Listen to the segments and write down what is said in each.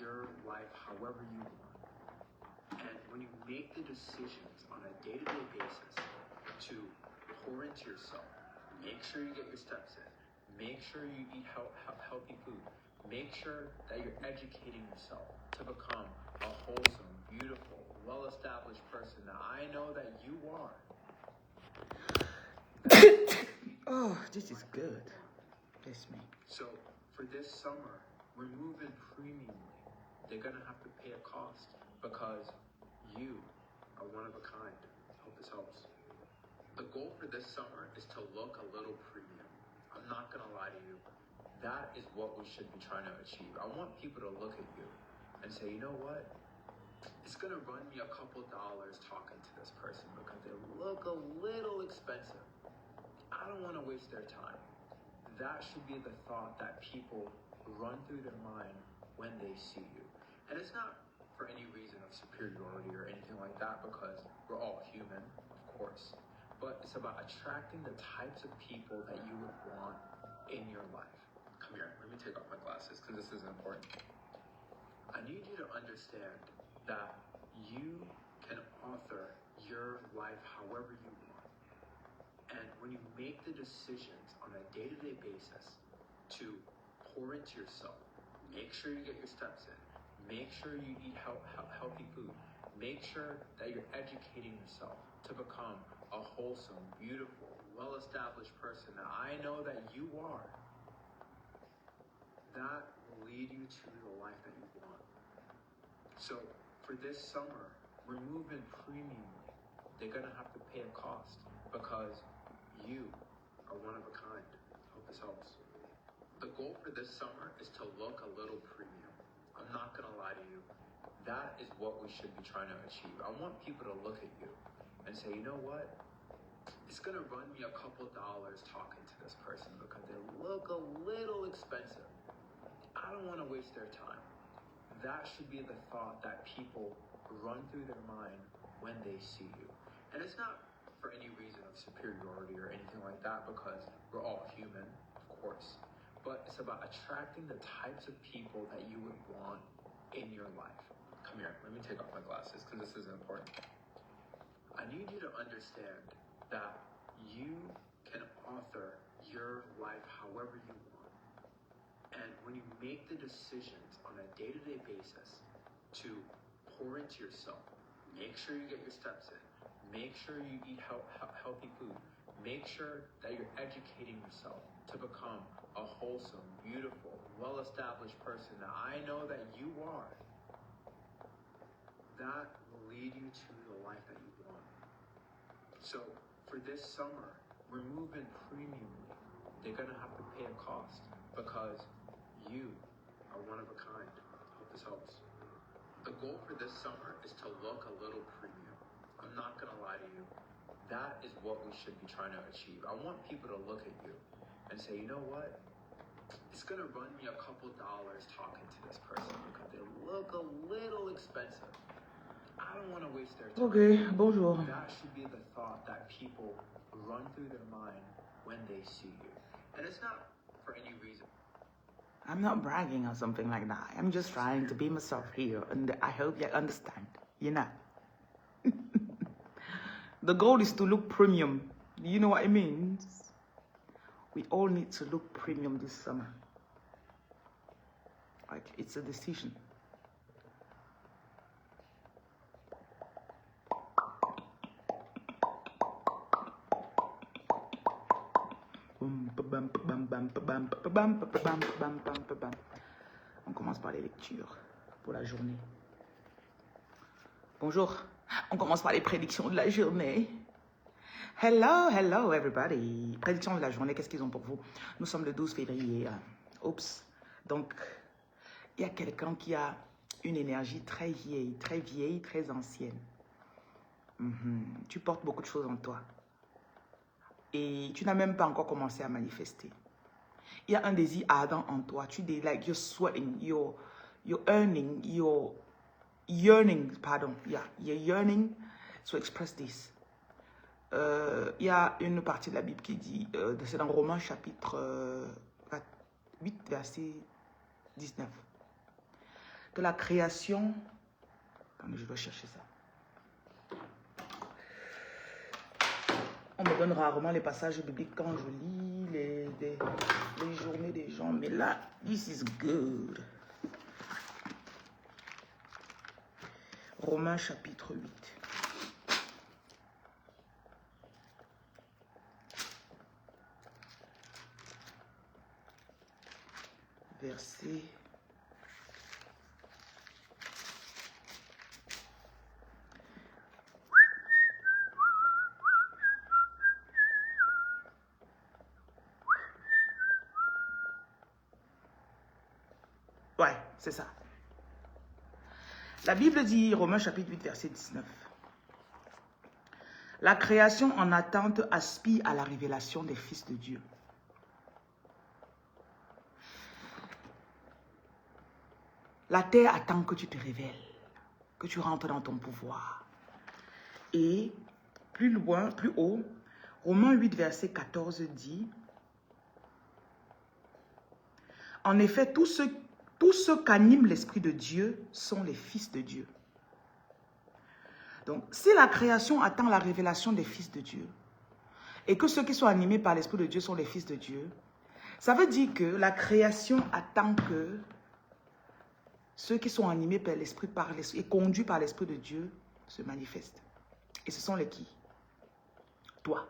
your life however you want. And when you make the decisions on a day-to-day basis to pour into yourself, make sure you get your steps in, make sure you eat healthy food, make sure that you're educating yourself to become a wholesome, beautiful, well-established person that I know that you are. Oh, this is good. Bless me. So for this summer, we're moving premiumly. They're gonna have to pay a cost because you are one of a kind. Hope this helps. The goal for this summer is to look a little premium. I'm not gonna lie to you. That is what we should be trying to achieve. I want people to look at you and say, you know what? It's gonna run me a couple dollars talking to this person because they look a little expensive. I don't want to waste their time. That should be the thought that people run through their mind when they see you. And it's not for any reason of superiority or anything like that, because we're all human, of course. But it's about attracting the types of people that you would want in your life. Come here, let me take off my glasses because this is important. I need you to understand that you can author your life however you want. And when you make the decisions on a day-to-day basis to pour into yourself, make sure you get your steps in, make sure you eat healthy food, make sure that you're educating yourself to become a wholesome, beautiful, well-established person that I know that you are, that will lead you to the life that you want. So for this summer, we're moving premiumly. They're gonna have to pay a cost because you are one of a kind. Hope this helps. The goal for this summer is to look a little premium. I'm not gonna lie to you. That is what we should be trying to achieve. I want people to look at you and say, you know what? It's gonna run me a couple dollars talking to this person because they look a little expensive. I don't want to waste their time. That should be the thought that people run through their mind when they see you. And it's not for any reason of superiority or anything like that, because we're all human, of course. But it's about attracting the types of people that you would want in your life. Come here, let me take off my glasses because this is important. I need you to understand that you can author your life however you want. And when you make the decisions on a day-to-day basis to pour into yourself, make sure you get your steps in, make sure you eat healthy food, make sure that you're educating yourself to become a wholesome, beautiful, well-established person that I know that you are, that will lead you to the life that you want. So for this summer, we're moving premiumly. They're gonna have to pay a cost because you are one of a kind. Hope this helps. The goal for this summer is to look a little premium. I'm not gonna lie to you. That is what we should be trying to achieve. I want people to look at you and say, you know what? It's gonna run me a couple dollars talking to this person because they look a little expensive. I don't want to waste their time. Okay, bonjour. That should be the thought that people run through their mind when they see you. And it's not for any reason. I'm not bragging or something like that. I'm just trying to be myself here, and I hope you understand, you know. The goal is to look premium. You know what it means? We all need to look premium this summer. Like, it's a decision. On commence par les lectures pour la journée. Bonjour. On commence par les prédictions de la journée. Hello, hello everybody. Prédictions de la journée, qu'est-ce qu'ils ont pour vous? Nous sommes le 12 février. Oups. Donc, il y a quelqu'un qui a une énergie très vieille, très ancienne. Tu portes beaucoup de choses en toi. Et tu n'as même pas encore commencé à manifester. Il y a un désir ardent en toi. Tu dis, like, you're sweating, you're yearning, pardon. Yeah, you're yearning to express this. Il y a une partie de la Bible qui dit, c'est dans Romains chapitre 8, verset 19. que la création... Attendez, je dois chercher ça. On me donne rarement les passages bibliques quand je lis les journées des gens. Mais là, this is good. Romains chapitre 8. Verset... Ouais, c'est ça. La Bible dit, Romains chapitre 8, verset 19. La création en attente aspire à la révélation des fils de Dieu. La terre attend que tu te révèles, que tu rentres dans ton pouvoir. Et plus loin, plus haut, Romains 8, verset 14 dit, en effet, tous ceux qu'anime l'Esprit de Dieu sont les fils de Dieu. Donc, si la création attend la révélation des fils de Dieu, et que ceux qui sont animés par l'Esprit de Dieu sont les fils de Dieu, ça veut dire que la création attend que ceux qui sont animés par l'Esprit et conduits par l'Esprit de Dieu se manifestent. Et ce sont les qui? Toi.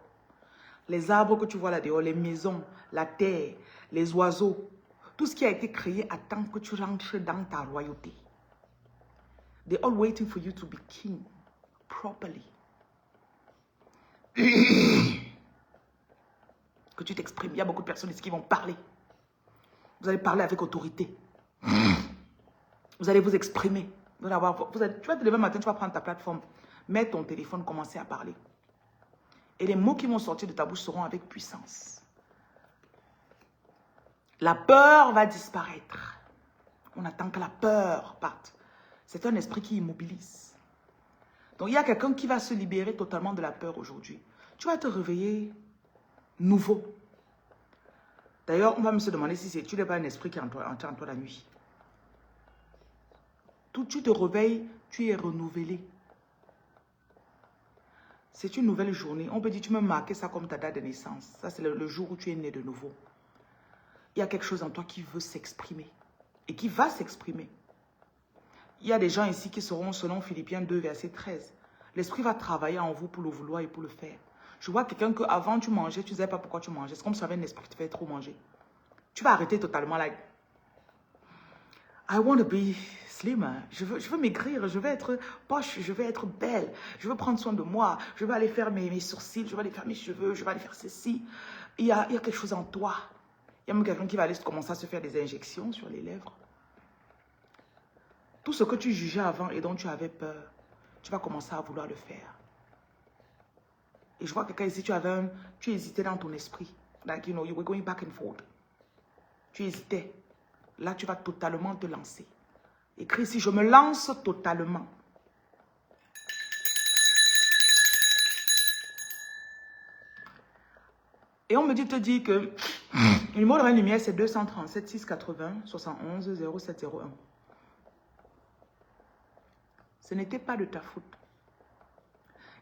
Les arbres que tu vois là-dehors, les maisons, la terre, les oiseaux, tout ce qui a été créé attend que tu rentres dans ta royauté. They're all waiting for you to be king properly. Que tu t'exprimes. Il y a beaucoup de personnes ici qui vont parler. Vous allez parler avec autorité. Vous allez vous exprimer. Tu vas te lever le matin, tu vas prendre ta plateforme, mettre ton téléphone, commencer à parler. Et les mots qui vont sortir de ta bouche seront avec puissance. La peur va disparaître. On attend que la peur parte. C'est un esprit qui immobilise. Donc il y a quelqu'un qui va se libérer totalement de la peur aujourd'hui. Tu vas te réveiller nouveau. D'ailleurs, on va me se demander si tu n'es pas un esprit qui entre en toi la nuit. Tu te réveilles, tu es renouvelé. C'est une nouvelle journée. On peut dire, tu me marquer ça comme ta date de naissance. Ça, c'est le jour où tu es né de nouveau. Il y a quelque chose en toi qui veut s'exprimer et qui va s'exprimer. Il y a des gens ici qui seront, selon Philippiens 2, verset 13. L'esprit va travailler en vous pour le vouloir et pour le faire. Je vois quelqu'un que avant tu mangeais, tu ne savais pas pourquoi tu mangeais. C'est comme si tu avais un esprit qui te fait trop manger. Tu vas arrêter totalement là. I want to be slimmer. Je veux maigrir, je veux être poche, je veux être belle. Je veux prendre soin de moi. Je veux aller faire mes sourcils, je veux aller faire mes cheveux, je veux aller faire ceci. Il y a quelque chose en toi. Il y a même quelqu'un qui va aller commencer à se faire des injections sur les lèvres. Tout ce que tu jugeais avant et dont tu avais peur, tu vas commencer à vouloir le faire. Et je vois quelqu'un ici, tu hésitais dans ton esprit. Like, you were going back and forth. Tu hésitais. Là, tu vas totalement te lancer. Écris ici, je me lance totalement. Et on me dit, te dit que le numéro de la lumière, c'est 237 680 71 0701. Ce n'était pas de ta faute.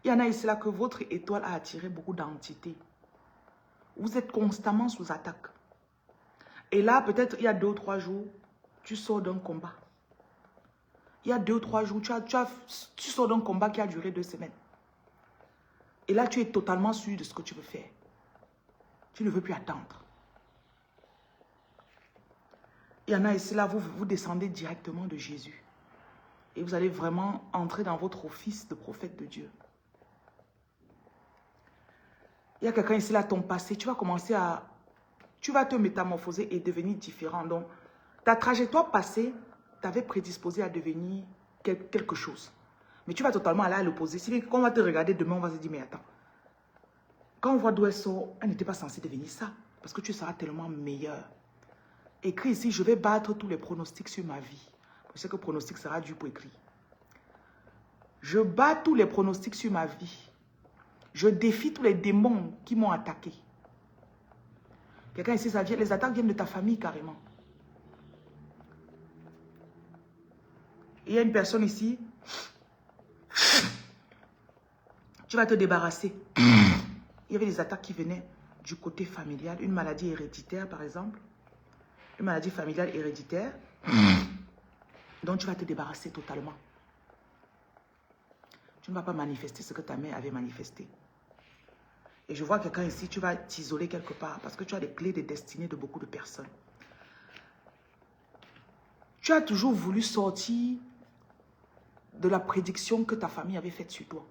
Il y en a ici là que votre étoile a attiré beaucoup d'entités. Vous êtes constamment sous attaque. Et là, peut-être il y a 2 ou 3 jours, tu sors d'un combat. Il y a 2 ou 3 jours, tu sors d'un combat qui a duré 2 semaines. Et là, tu es totalement sûr de ce que tu veux faire. Tu ne veux plus attendre. Il y en a ici là, vous descendez directement de Jésus. Et vous allez vraiment entrer dans votre office de prophète de Dieu. Il y a quelqu'un ici là, ton passé, tu vas commencer à... Tu vas te métamorphoser et devenir différent. Donc, ta trajectoire passée t'avait prédisposé à devenir quelque chose. Mais tu vas totalement aller à l'opposé. Si quand on va te regarder demain, on va se dire, mais attends. Quand on voit d'où elle sort, elle n'était pas censée devenir ça. Parce que tu seras tellement meilleur. Écris ici, je vais battre tous les pronostics sur ma vie. Je sais que pronostic sera dur pour écrire. Je bats tous les pronostics sur ma vie. Je défie tous les démons qui m'ont attaqué. Quelqu'un ici, les attaques viennent de ta famille carrément. Et il y a une personne ici, tu vas te débarrasser. Il y avait des attaques qui venaient du côté familial, une maladie héréditaire par exemple, une maladie familiale héréditaire, dont tu vas te débarrasser totalement. Tu ne vas pas manifester ce que ta mère avait manifesté. Et je vois quelqu'un ici, tu vas t'isoler quelque part parce que tu as les clés de destinée de beaucoup de personnes. Tu as toujours voulu sortir de la prédiction que ta famille avait faite sur toi.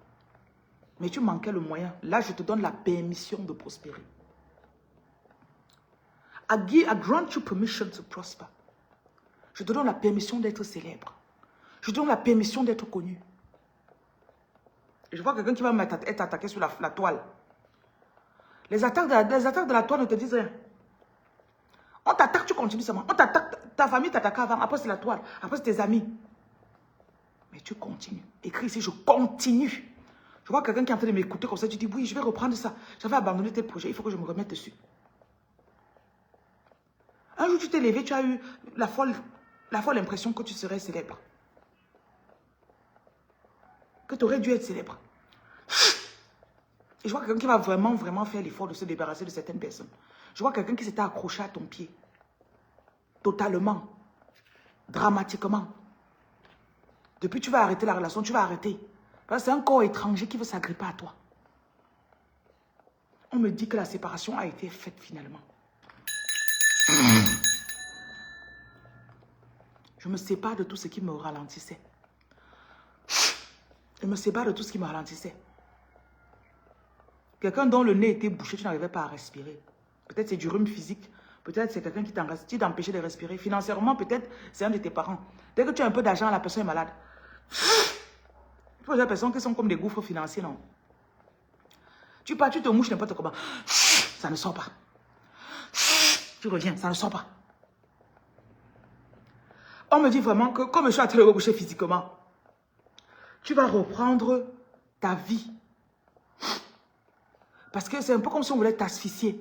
Mais tu manquais le moyen. Là, je te donne la permission de prospérer. I grant you permission to prosper. Je te donne la permission d'être célèbre. Je te donne la permission d'être connu. Et je vois quelqu'un qui va être attaqué sur la toile. Les attaques de la toile ne te disent rien. On t'attaque, tu continues seulement. On t'attaque, ta famille t'attaque avant. Après, c'est la toile. Après, c'est tes amis. Mais tu continues. Écris ici, je continue. Je vois quelqu'un qui est en train de m'écouter comme ça. Tu dis, oui, je vais reprendre ça. J'avais abandonné tes projets. Il faut que je me remette dessus. Un jour, tu t'es levé, tu as eu la folle impression que tu serais célèbre. Que tu aurais dû être célèbre. Et je vois quelqu'un qui va vraiment faire l'effort de se débarrasser de certaines personnes. Je vois quelqu'un qui s'était accroché à ton pied. Totalement. Dramatiquement. Depuis que tu vas arrêter la relation, tu vas arrêter. Parce que c'est un corps étranger qui veut s'agripper à toi. On me dit que la séparation a été faite finalement. Je me sépare de tout ce qui me ralentissait. Je me sépare de tout ce qui me ralentissait. Quelqu'un dont le nez était bouché, tu n'arrivais pas à respirer. Peut-être c'est du rhume physique. Peut-être c'est quelqu'un qui t'empêchait de respirer. Financièrement, peut-être c'est un de tes parents. Dès que tu as un peu d'argent, la personne est malade. Il faut des personnes qui sont comme des gouffres financiers, non? Tu pars, tu te mouches n'importe comment. Ça ne sort pas. Tu reviens, ça ne sort pas. On me dit vraiment que comme je suis en train de me boucher physiquement, tu vas reprendre ta vie. Parce que c'est un peu comme si on voulait t'asphyxier.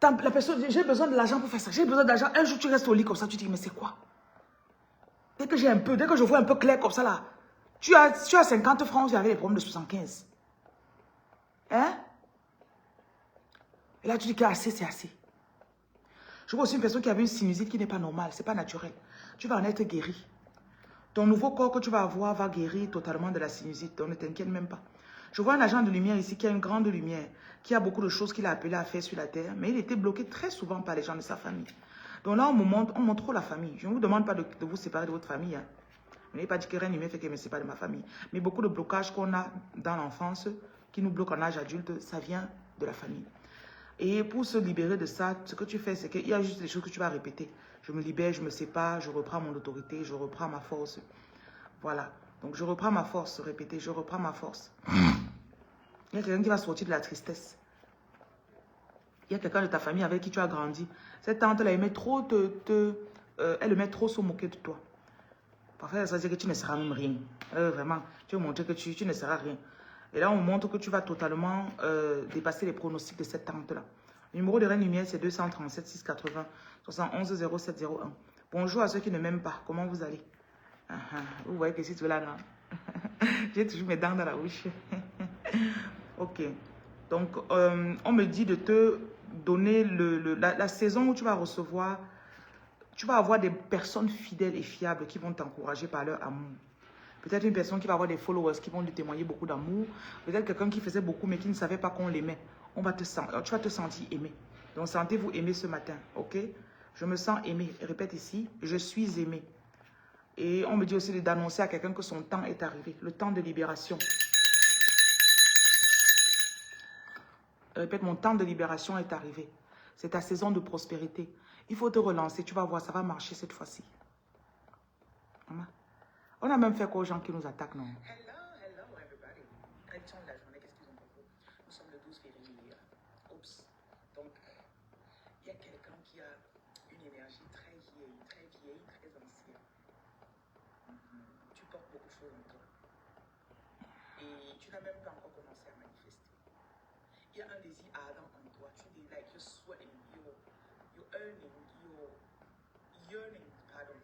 La personne, j'ai besoin de l'argent pour faire ça. J'ai besoin d'argent. Un jour, tu restes au lit comme ça, tu te dis, mais c'est quoi? Dès que j'ai un peu, dès que je vois un peu clair comme ça là, tu as 50 francs, tu avais des problèmes de 75. Hein? Et là, tu dis que assez, c'est assez. Je vois aussi une personne qui avait une sinusite qui n'est pas normale, c'est pas naturel. Tu vas en être guéri. Ton nouveau corps que tu vas avoir va guérir totalement de la sinusite, donc ne t'inquiète même pas. Je vois un agent de lumière ici qui a une grande lumière, qui a beaucoup de choses qu'il a appelé à faire sur la terre, mais il était bloqué très souvent par les gens de sa famille. Donc là, on montre trop la famille. Je ne vous demande pas de vous séparer de votre famille. Hein. Je n'ai pas dit que rien humain fait que je ne me sépare de ma famille. Mais beaucoup de blocages qu'on a dans l'enfance, qui nous bloquent en âge adulte, ça vient de la famille. Et pour se libérer de ça, ce que tu fais, c'est qu'il y a juste des choses que tu vas répéter. Je me libère, je me sépare, je reprends mon autorité, je reprends ma force. Voilà. Donc, je reprends ma force, répétez, je reprends ma force. Il y a quelqu'un qui va sortir de la tristesse. Il y a quelqu'un de ta famille avec qui tu as grandi. Cette tante-là, elle met trop se moquer de toi. Parfois, ça veut dire que tu ne seras même rien. Vraiment, tu veux montrer que tu ne seras rien. Et là, on montre que tu vas totalement dépasser les pronostics de cette tante-là. Le numéro de Reine Lumière, c'est 237 680 71 0701. Bonjour à ceux qui ne m'aiment pas. Comment vous allez? Vous voyez que si tu es là, non? J'ai toujours mes dents dans la bouche. Ok. Donc, on me dit de te donner la saison où tu vas recevoir, tu vas avoir des personnes fidèles et fiables qui vont t'encourager par leur amour. Peut-être une personne qui va avoir des followers qui vont lui témoigner beaucoup d'amour. Peut-être quelqu'un qui faisait beaucoup mais qui ne savait pas qu'on l'aimait. Tu vas te sentir aimé. Donc, sentez-vous aimé ce matin, ok? Je me sens aimé. Répète ici, je suis aimé. Et on me dit aussi d'annoncer à quelqu'un que son temps est arrivé. Le temps de libération. Répète, mon temps de libération est arrivé. C'est ta saison de prospérité. Il faut te relancer. Tu vas voir, ça va marcher cette fois-ci. On a même fait quoi aux gens qui nous attaquent, non? Hello, everybody. Prédiction de la journée, qu'est-ce qu'ils ont pour vous? Nous sommes le 12 février. Oups. Donc, il y a quelqu'un qui a une énergie très vieille, très ancienne. Tu portes beaucoup de choses en toi. Et tu n'as même pas encore commencé à manifester. Il y a un désir ardent en toi. Tu dis, like, you're sweating, you're earning, you're yearning, pardon.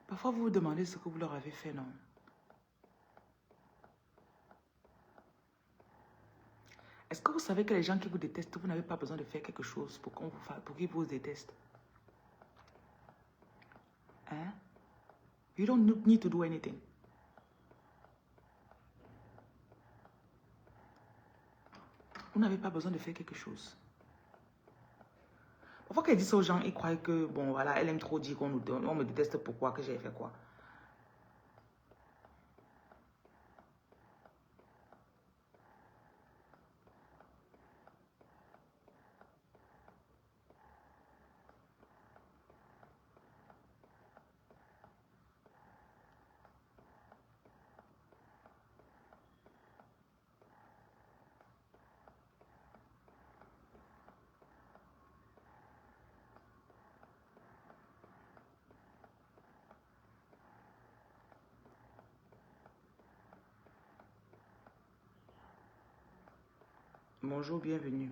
Parfois, vous vous demandez ce que vous leur avez fait, non? Est-ce que vous savez que les gens qui vous détestent, vous n'avez pas besoin de faire quelque chose pour qu'on vous fasse, pour qu'ils vous détestent? Hein? You don't need to do anything. Vous n'avez pas besoin de faire quelque chose. Parfois qu'elle dit ça aux gens, ils croient que, bon, voilà, elle aime trop dire qu'on me déteste, pourquoi, que j'ai fait quoi. Bonjour, bienvenue.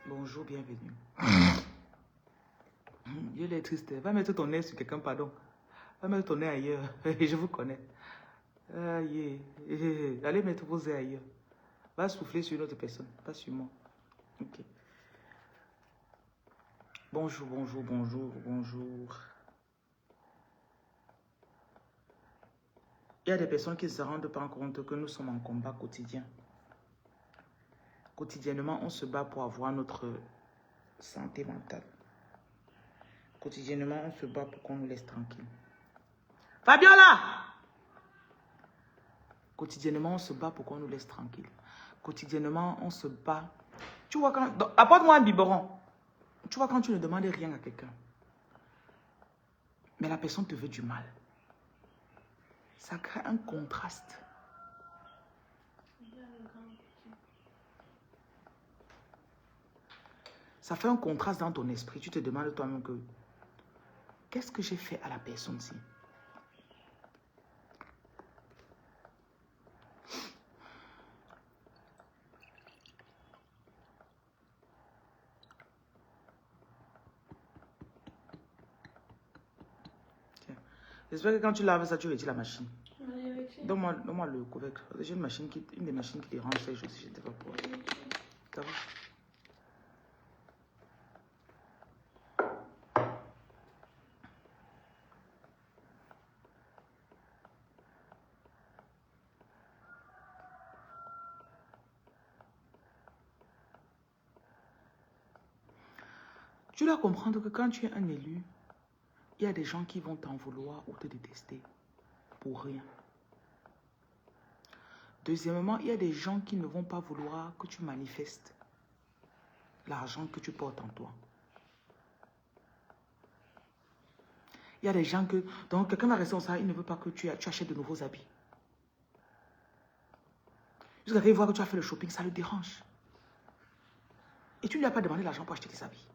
Bonjour, bienvenue. Dieu est triste. Va mettre ton nez sur quelqu'un, pardon. Va mettre ton nez ailleurs. Je vous connais. Allez mettre vos nez ailleurs. Va souffler sur une autre personne, pas sur moi. Ok. Bonjour, bonjour, bonjour, bonjour. Il y a des personnes qui ne se rendent pas compte que nous sommes en combat quotidien. Quotidiennement, on se bat pour avoir notre santé mentale. Quotidiennement, on se bat pour qu'on nous laisse tranquille. Fabiola! Quotidiennement, on se bat pour qu'on nous laisse tranquille. Quotidiennement, on se bat. Tu vois quand... Apporte-moi un biberon. Tu vois quand tu ne demandes rien à quelqu'un. Mais la personne te veut du mal. Ça crée un contraste. Ça fait un contraste dans ton esprit. Tu te demandes toi-même que... Qu'est-ce que j'ai fait à la personne-ci? J'espère que quand tu laves ça, tu retires la machine. Donne-moi le couvercle. J'ai une des machines qui dérange ces jours-ci. Je ne sais pas pourquoi. Ça va? Tu dois comprendre que quand tu es un élu, il y a des gens qui vont t'en vouloir ou te détester pour rien. Deuxièmement, il y a des gens qui ne vont pas vouloir que tu manifestes l'argent que tu portes en toi. Il y a des gens que... Donc, quelqu'un va rester au salaire, il ne veut pas que tu achètes de nouveaux habits. Jusqu'à ce qu'il voit que tu as fait le shopping, ça le dérange. Et tu ne lui as pas demandé l'argent pour acheter des habits.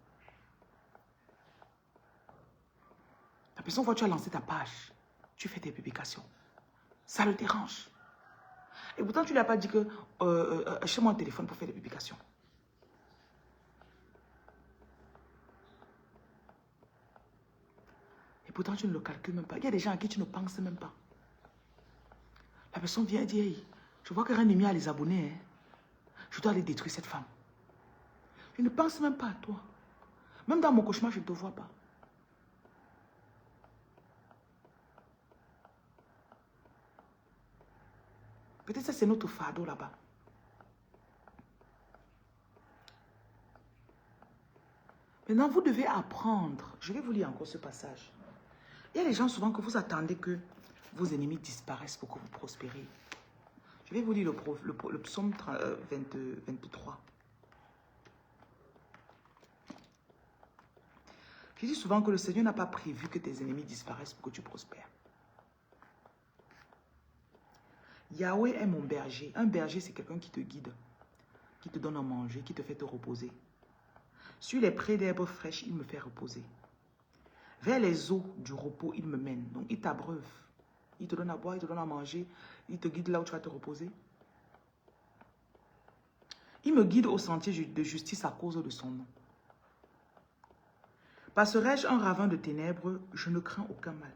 La personne voit que tu as lancé ta page, tu fais tes publications. Ça le dérange. Et pourtant, tu ne lui as pas dit que achète-moi un téléphone pour faire des publications. Et pourtant, tu ne le calcules même pas. Il y a des gens à qui tu ne penses même pas. La personne vient et dit, hey, je vois que Rémi a les abonnés. Hein. Je dois aller détruire cette femme. Je ne pense même pas à toi. Même dans mon cauchemar, je ne te vois pas. Peut-être que c'est notre fardeau là-bas. Maintenant, vous devez apprendre. Je vais vous lire encore ce passage. Il y a des gens souvent que vous attendez que vos ennemis disparaissent pour que vous prospériez. Je vais vous lire le psaume 23. Je dis souvent que le Seigneur n'a pas prévu que tes ennemis disparaissent pour que tu prospères. Yahweh est mon berger. Un berger, c'est quelqu'un qui te guide, qui te donne à manger, qui te fait te reposer. Sur les prés d'herbes fraîches, il me fait reposer. Vers les eaux du repos, il me mène. Donc, il t'abreuve. Il te donne à boire, il te donne à manger. Il te guide là où tu vas te reposer. Il me guide au sentier de justice à cause de son nom. Passerai-je un ravin de ténèbres, je ne crains aucun mal.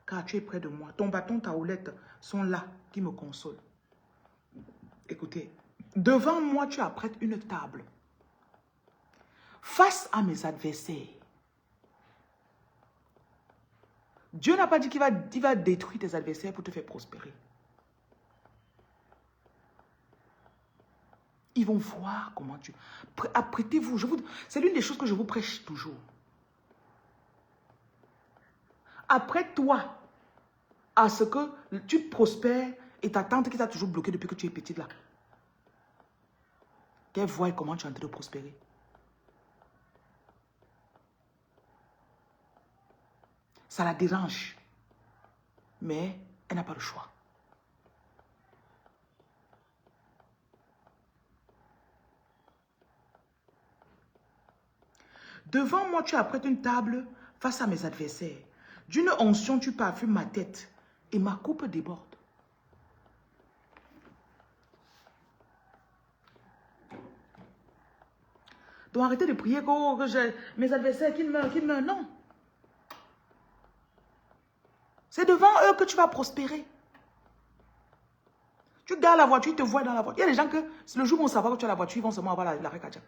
Car tu es près de moi. Ton bâton, ta houlette sont là qui me consolent. Écoutez, devant moi, tu apprêtes une table. Face à mes adversaires. Dieu n'a pas dit qu'il va détruire tes adversaires pour te faire prospérer. Ils vont voir comment tu... Apprêtez-vous. C'est l'une des choses que je vous prêche toujours. Apprête-toi à ce que tu prospères et ta tante qui t'a toujours bloqué depuis que tu es petite là. Qu'elle voie comment tu es en train de prospérer. Ça la dérange. Mais elle n'a pas le choix. Devant moi, tu apprêtes une table face à mes adversaires. D'une onction, tu parfumes ma tête et ma coupe déborde. Donc arrêtez de prier que j'ai mes adversaires qu'ils meurent. Non. C'est devant eux que tu vas prospérer. Tu gardes la voiture, ils te voient dans la voiture. Il y a des gens que le jour où on saura que tu as la voiture, ils vont seulement avoir l'arrêt cardiaque.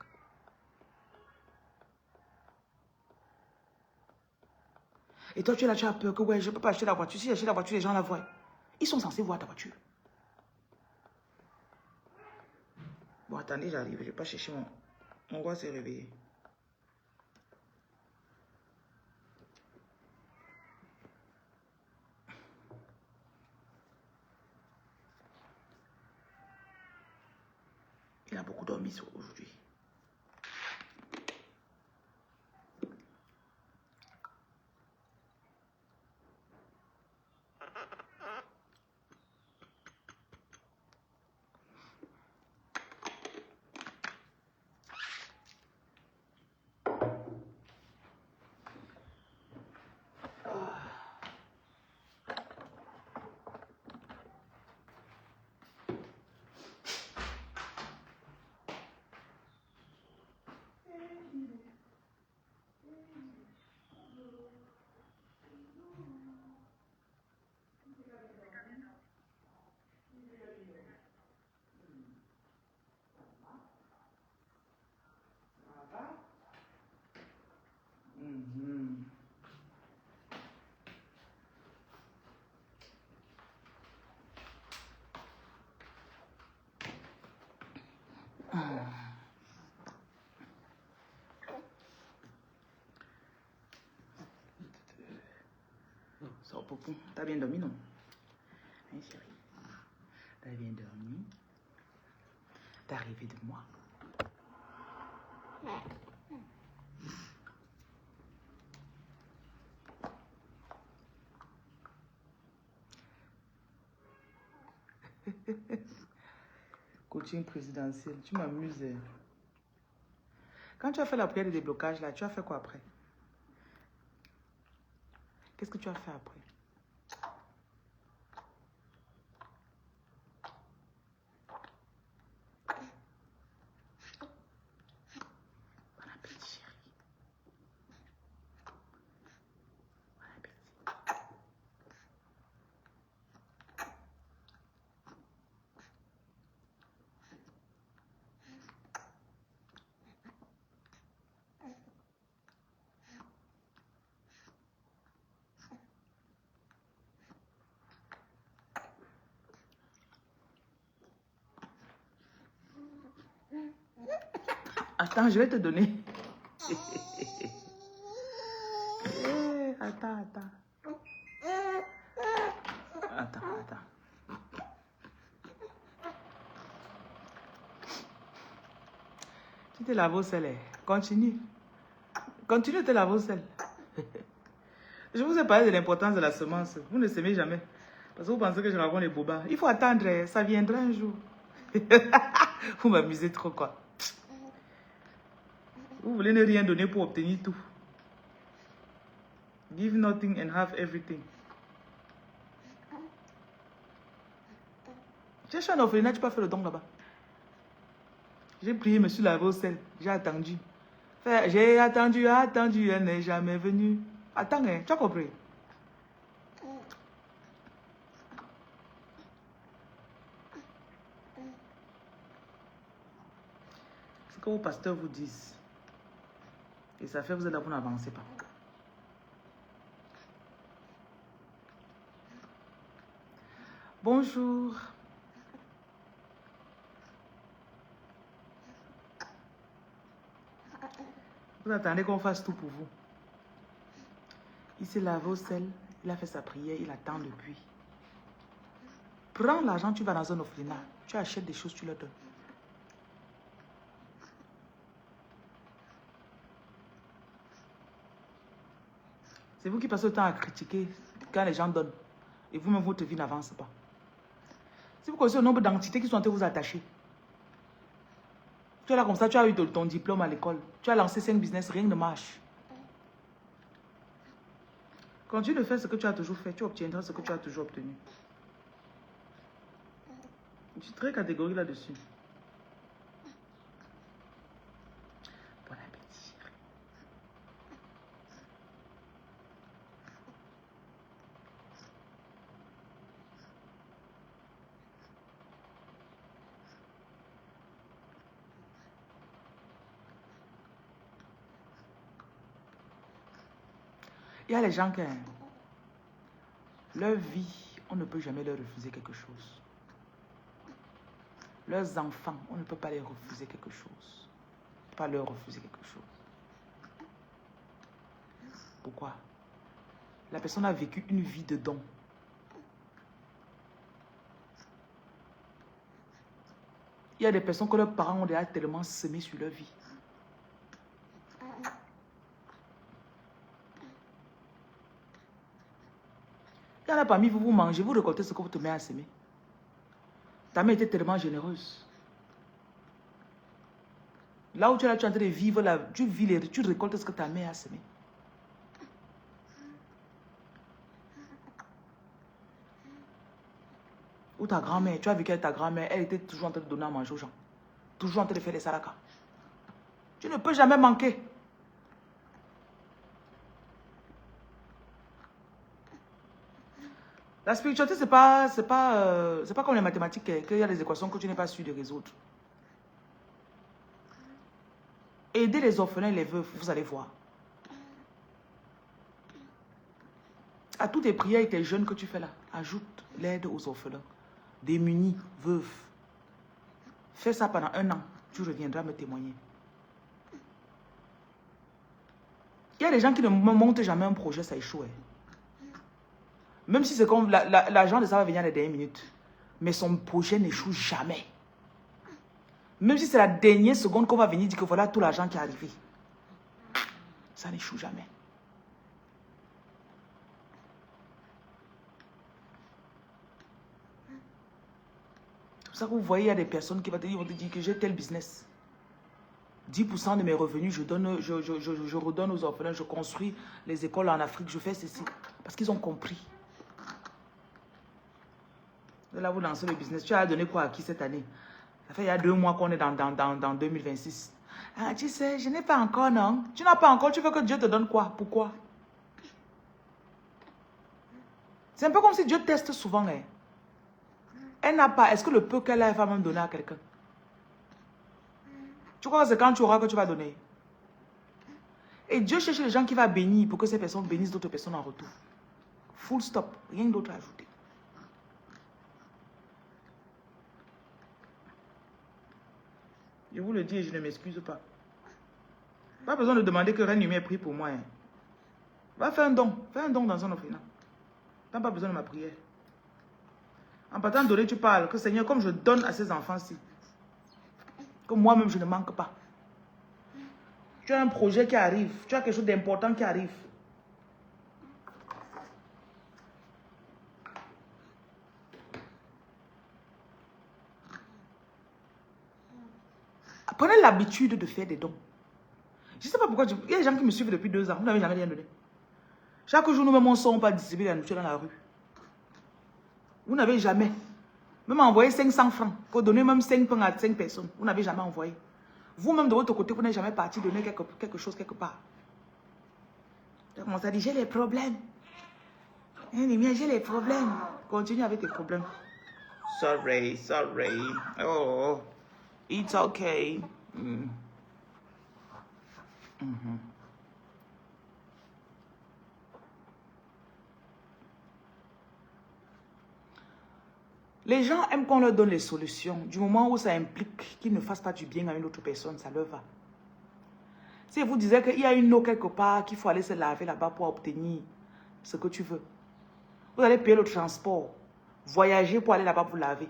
Et toi, tu es là, tu as peur que ouais, je ne peux pas acheter la voiture. Si j'achète la voiture, les gens la voient. Ils sont censés voir ta voiture. Bon, attendez, j'arrive. Je ne vais pas chercher mon roi s'est réveillé. Il a beaucoup dormi aujourd'hui. Sors, Poupou. T'as bien dormi, non? Hein, chérie? T'as bien dormi? T'as rêvé de moi? Coaching présidentiel, tu m'amuses. Quand tu as fait la prière de déblocage, là, tu as fait quoi après? Qu'est-ce que tu as fait après? Bon appétit, chérie. Bon appétit. Attends, je vais te donner. Attends. Tu te laves au soleil. Continue. Continuez de laver au sel. Je vous ai parlé de l'importance de la semence. Vous ne semez jamais. Parce que vous pensez que je raconte les bobas. Il faut attendre, ça viendra un jour. Vous m'amusez trop, quoi. Vous voulez ne rien donner pour obtenir tout. Give nothing and have everything. Cherche un orphelinat, tu peux faire le don là-bas. J'ai prié, me suis lavé au sel. J'ai attendu. J'ai attendu, elle n'est jamais venue. Attends, hein, tu as compris? C'est ce que vos pasteurs vous disent. Et ça fait que vous êtes là, vous n'avancez pas. Bonjour. Vous attendez qu'on fasse tout pour vous. Il s'est lavé au sel, il a fait sa prière, il attend depuis. Prends l'argent, tu vas dans un orphelinat. Tu achètes des choses, tu leur donnes. C'est vous qui passez le temps à critiquer quand les gens donnent. Et vous-même, votre vie n'avance pas. Si vous connaissez le nombre d'entités qui sont en train de vous attacher. Tu es là comme ça, tu as eu ton diplôme à l'école. Tu as lancé 5 business, rien ne marche. Continue de faire ce que tu as toujours fait, tu obtiendras ce que tu as toujours obtenu. Je suis très catégorique là-dessus. Bon appétit. Il y a les gens qui, leur vie, on ne peut jamais leur refuser quelque chose. Leurs enfants, on ne peut pas les refuser quelque chose. Pas leur refuser quelque chose. Pourquoi? La personne a vécu une vie de don. Il y a des personnes que leurs parents ont déjà tellement semé sur leur vie. Il y en a parmi vous, vous mangez, vous récoltez ce que votre mère a semé. Ta mère était tellement généreuse. Là où tu es là, tu es en train de vivre, tu récoltes ce que ta mère a semé. Ou ta grand-mère, tu as vécu avec ta grand-mère, elle était toujours en train de donner à manger aux gens. Toujours en train de faire des sarakas. Tu ne peux jamais manquer. La spiritualité, c'est pas comme les mathématiques, qu'il y a des équations que tu n'es pas sûr de résoudre. Aider les orphelins et les veuves, vous allez voir. À toutes tes prières et tes jeûnes que tu fais là, ajoute l'aide aux orphelins, démunis, veuves. Fais ça pendant 1 an, tu reviendras me témoigner. Il y a des gens qui ne montent jamais un projet, ça échoue. Même si c'est comme l'agent de ça va venir à la dernière minute. Mais son projet n'échoue jamais. Même si c'est la dernière seconde qu'on va venir dire que voilà tout l'argent qui est arrivé. Ça n'échoue jamais. C'est pour ça que vous voyez, il y a des personnes qui vont te dire que j'ai tel business. 10% de mes revenus, je redonne aux orphelins, je construis les écoles en Afrique, je fais ceci. Parce qu'ils ont compris. Là, vous lancez le business. Tu as donné quoi à qui cette année? Ça fait il y a 2 mois qu'on est dans 2026. Ah, tu sais, je n'ai pas encore, non? Tu n'as pas encore, tu veux que Dieu te donne quoi? Pourquoi? C'est un peu comme si Dieu teste souvent. Hein. Elle n'a pas. Est-ce que le peu qu'elle a, elle va même donner à quelqu'un? Tu crois que c'est quand tu auras que tu vas donner? Et Dieu cherche les gens qui vont bénir pour que ces personnes bénissent d'autres personnes en retour. Full stop. Rien d'autre à ajouter. Je vous le dis et je ne m'excuse pas. Pas besoin de demander que Reine Lumière prie pour moi. Hein. Va faire un don. Fais un don dans un orphelinat. Tu n'as pas besoin de ma prière. En partant de donner, tu parles que Seigneur, comme je donne à ces enfants-ci, que moi-même je ne manque pas. Tu as un projet qui arrive. Tu as quelque chose d'important qui arrive. Prenez l'habitude de faire des dons. Je ne sais pas pourquoi. Il y a des gens qui me suivent depuis 2 ans. Vous n'avez jamais rien donné. Chaque jour, nous même on sort, on pas distribuer la nourriture dans la rue. Vous n'avez jamais. Même envoyé 500 francs. Pour donner même 5 pains à 5 personnes. Vous n'avez jamais envoyé. Vous-même de votre côté, vous n'êtes jamais parti donner quelque chose quelque part. Tu as commencé à dire, j'ai les problèmes. J'ai les problèmes. Continue avec tes problèmes. Sorry. Oh, it's okay. Les gens aiment qu'on leur donne les solutions. Du moment où ça implique qu'ils ne fassent pas du bien à une autre personne, ça leur va. Si vous disiez qu'il y a une eau quelque part, qu'il faut aller se laver là-bas pour obtenir ce que tu veux, vous allez payer le transport, voyager pour aller là-bas pour laver.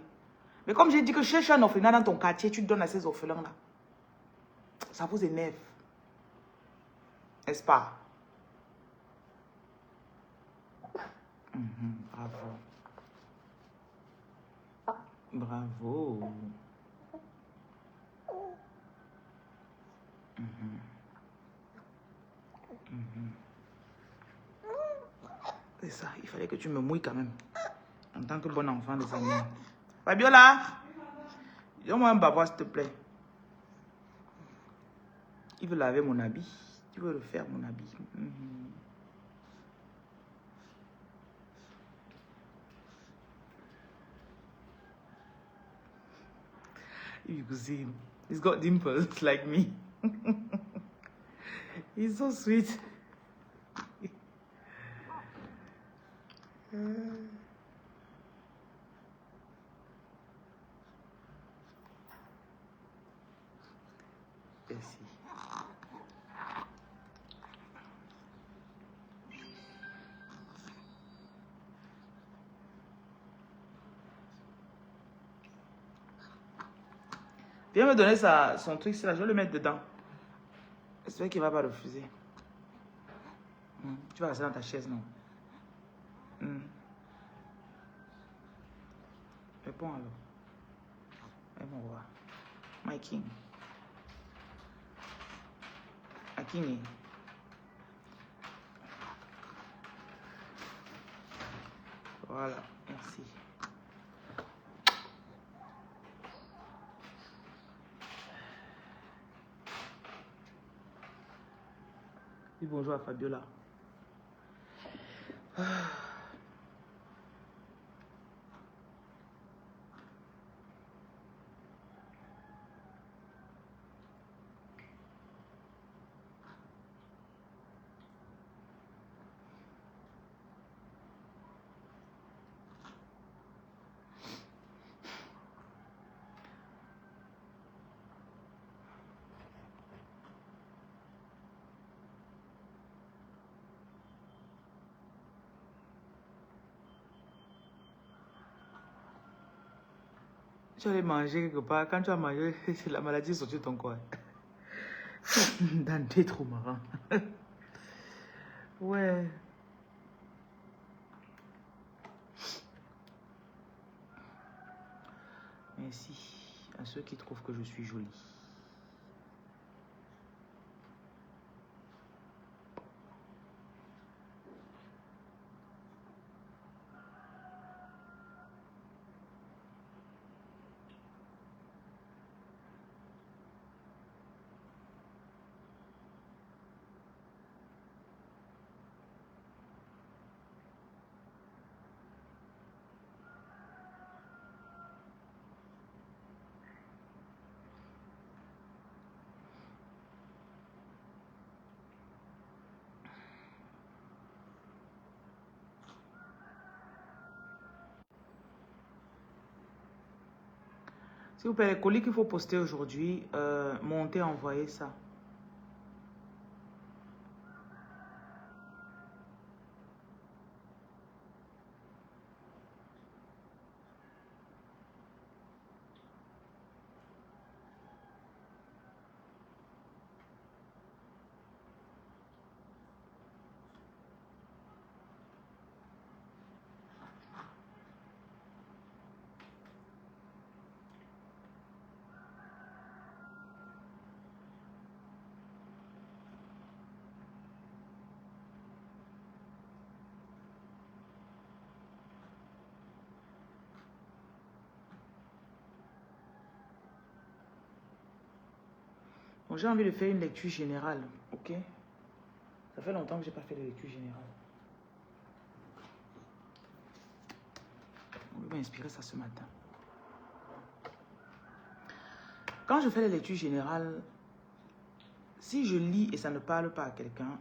Mais comme j'ai dit que cherche un orphelinat dans ton quartier, tu donnes à ces orphelins-là. Ça vous énerve. N'est-ce pas? Bravo. Bravo. C'est ça, il fallait que tu me mouilles quand même. En tant que bon enfant des amis. Fabiola, donne-moi un bavoir s'il te plaît. Il veut laver mon habit. Tu veux refaire mon habit. You could see him. He's got dimples like me. He's so sweet. Merci. Viens me donner son truc, là, je vais le mettre dedans. J'espère qu'il ne va pas refuser. Tu vas rester dans ta chaise, non? Réponds alors. Et mon roi. My king. My king. Voilà, merci. Dis bonjour à Fabiola. Tu allais manger quelque part. Quand tu as mangé, la maladie est sortie de ton corps. Dante, trop marrant. Ouais. Merci à ceux qui trouvent que je suis jolie. S'il vous plaît, les colis qu'il faut poster aujourd'hui, montez, envoyez ça. Donc, j'ai envie de faire une lecture générale, ok? Ça fait longtemps que je n'ai pas fait de lecture générale. On va inspirer ça ce matin. Quand je fais les lectures générales, si je lis et ça ne parle pas à quelqu'un,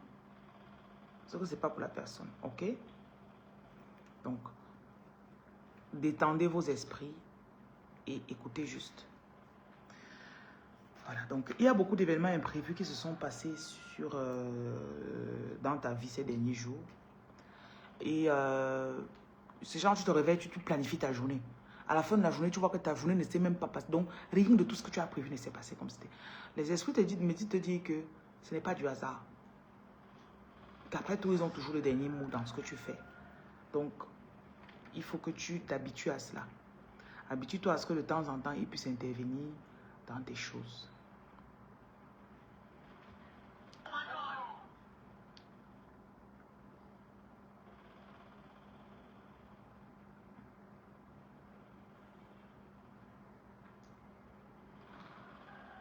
c'est que ce n'est pas pour la personne, ok? Donc, détendez vos esprits et écoutez juste. Voilà, donc il y a beaucoup d'événements imprévus qui se sont passés dans ta vie ces derniers jours. Et c'est genre, tu te réveilles, tu planifies ta journée. À la fin de la journée, tu vois que ta journée ne s'est même pas passée. Donc, rien de tout ce que tu as prévu ne s'est passé comme c'était. Les esprits me disent que ce n'est pas du hasard. Qu'après tout, ils ont toujours le dernier mot dans ce que tu fais. Donc, il faut que tu t'habitues à cela. Habitue-toi à ce que de temps en temps, ils puissent intervenir dans tes choses.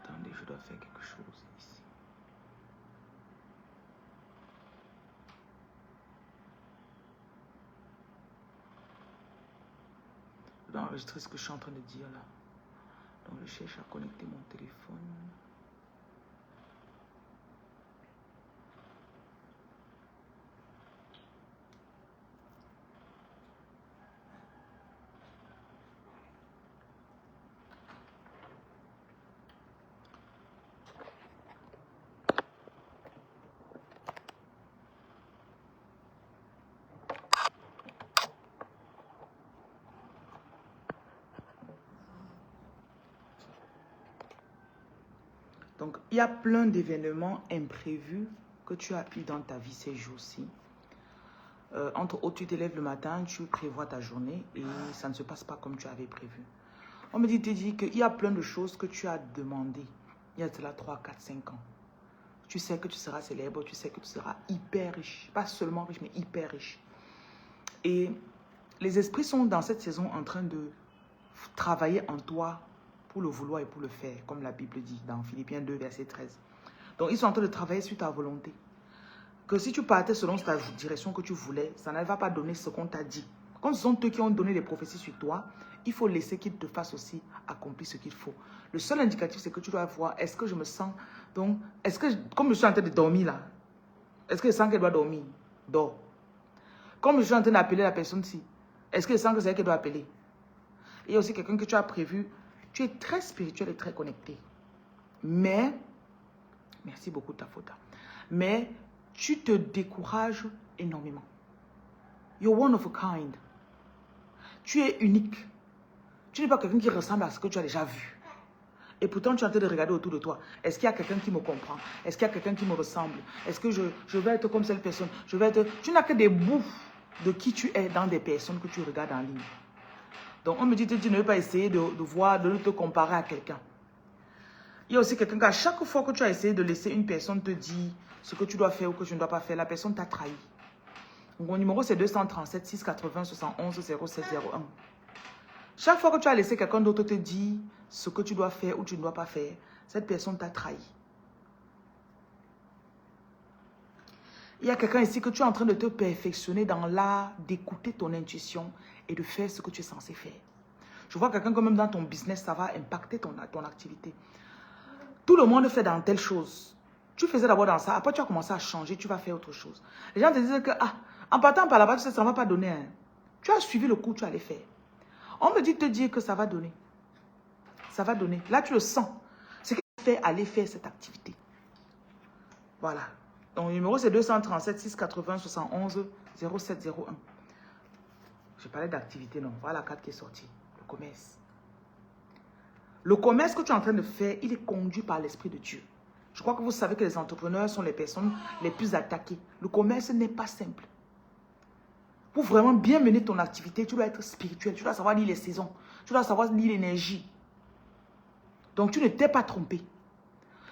Attendez, je dois faire quelque chose ici. Je dois enregistrer ce que je suis en train de dire là. Donc, je cherche à connecter mon téléphone. Donc, il y a plein d'événements imprévus que tu as eu dans ta vie ces jours-ci. Entre autres, tu te lèves le matin, tu prévois ta journée et ça ne se passe pas comme tu avais prévu. On me dit qu'il y a plein de choses que tu as demandées il y a cela 3, 4, 5 ans. Tu sais que tu seras célèbre, tu sais que tu seras hyper riche. Pas seulement riche, mais hyper riche. Et les esprits sont dans cette saison en train de travailler en toi pour le vouloir et pour le faire, comme la Bible dit dans Philippiens 2, verset 13. Donc, ils sont en train de travailler sur ta volonté. Que si tu partais selon ta direction que tu voulais, ça ne va pas donner ce qu'on t'a dit. Comme ce sont eux qui ont donné les prophéties sur toi, il faut laisser qu'ils te fassent aussi accomplir ce qu'il faut. Le seul indicatif, c'est que tu dois voir, est-ce que je me sens... Donc, est-ce que, comme je suis en train de dormir là, est-ce que je sens qu'elle doit dormir? Dors. Comme je suis en train d'appeler la personne-ci, est-ce que je sens que c'est elle qui doit appeler? Il y a aussi quelqu'un que tu as prévu. Tu es très spirituel et très connecté. Mais, merci beaucoup ta faute. Mais, tu te décourages énormément. You're one of a kind. Tu es unique. Tu n'es pas quelqu'un qui ressemble à ce que tu as déjà vu. Et pourtant, tu es en train de regarder autour de toi. Est-ce qu'il y a quelqu'un qui me comprend? Est-ce qu'il y a quelqu'un qui me ressemble? Est-ce que je vais être comme cette personne? Je vais être... Tu n'as que des bouts de qui tu es dans des personnes que tu regardes en ligne. Donc, on me dit, tu ne veux pas essayer de voir, de te comparer à quelqu'un. Il y a aussi quelqu'un qui, à chaque fois que tu as essayé de laisser une personne te dire ce que tu dois faire ou que tu ne dois pas faire, la personne t'a trahi. Donc, mon numéro, c'est 237 680 71 0701. Chaque fois que tu as laissé quelqu'un d'autre te dire ce que tu dois faire ou tu ne dois pas faire, cette personne t'a trahi. Il y a quelqu'un ici que tu es en train de te perfectionner dans l'art d'écouter ton intuition et de faire ce que tu es censé faire. Je vois quelqu'un que même dans ton business, ça va impacter ton activité. Tout le monde fait dans telle chose. Tu faisais d'abord dans ça, après tu as commencé à changer, tu vas faire autre chose. Les gens te disent que, en partant par là-bas, tu sais, ça ne va pas donner. Hein. Tu as suivi le coup, tu allais faire. On me dit de te dire que ça va donner. Ça va donner. Là, tu le sens. Ce qui fait aller faire cette activité. Voilà. Donc, le numéro, c'est 237 680 71 0701. Je parlais d'activité, non. Voilà la carte qui est sortie. Le commerce. Le commerce que tu es en train de faire, il est conduit par l'Esprit de Dieu. Je crois que vous savez que les entrepreneurs sont les personnes les plus attaquées. Le commerce n'est pas simple. Pour vraiment bien mener ton activité, tu dois être spirituel. Tu dois savoir lire les saisons. Tu dois savoir lire l'énergie. Donc, tu ne t'es pas trompé.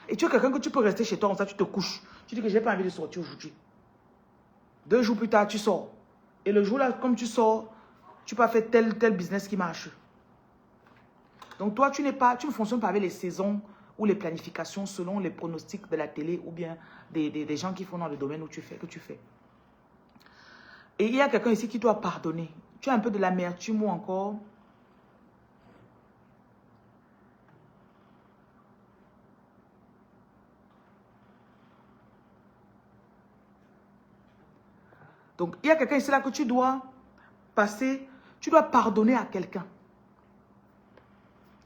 Et tu es quelqu'un que tu peux rester chez toi comme ça, tu te couches. Tu dis que je n'ai pas envie de sortir aujourd'hui. 2 jours plus tard, tu sors. Et le jour-là, comme tu sors, tu peux faire tel business qui marche. Donc toi, tu ne fonctionnes pas avec les saisons ou les planifications selon les pronostics de la télé ou bien des gens qui font dans le domaine que tu fais. Et il y a quelqu'un ici qui doit pardonner. Tu as un peu de l'amertume ou encore... Donc, il y a quelqu'un ici là que tu dois passer, tu dois pardonner à quelqu'un.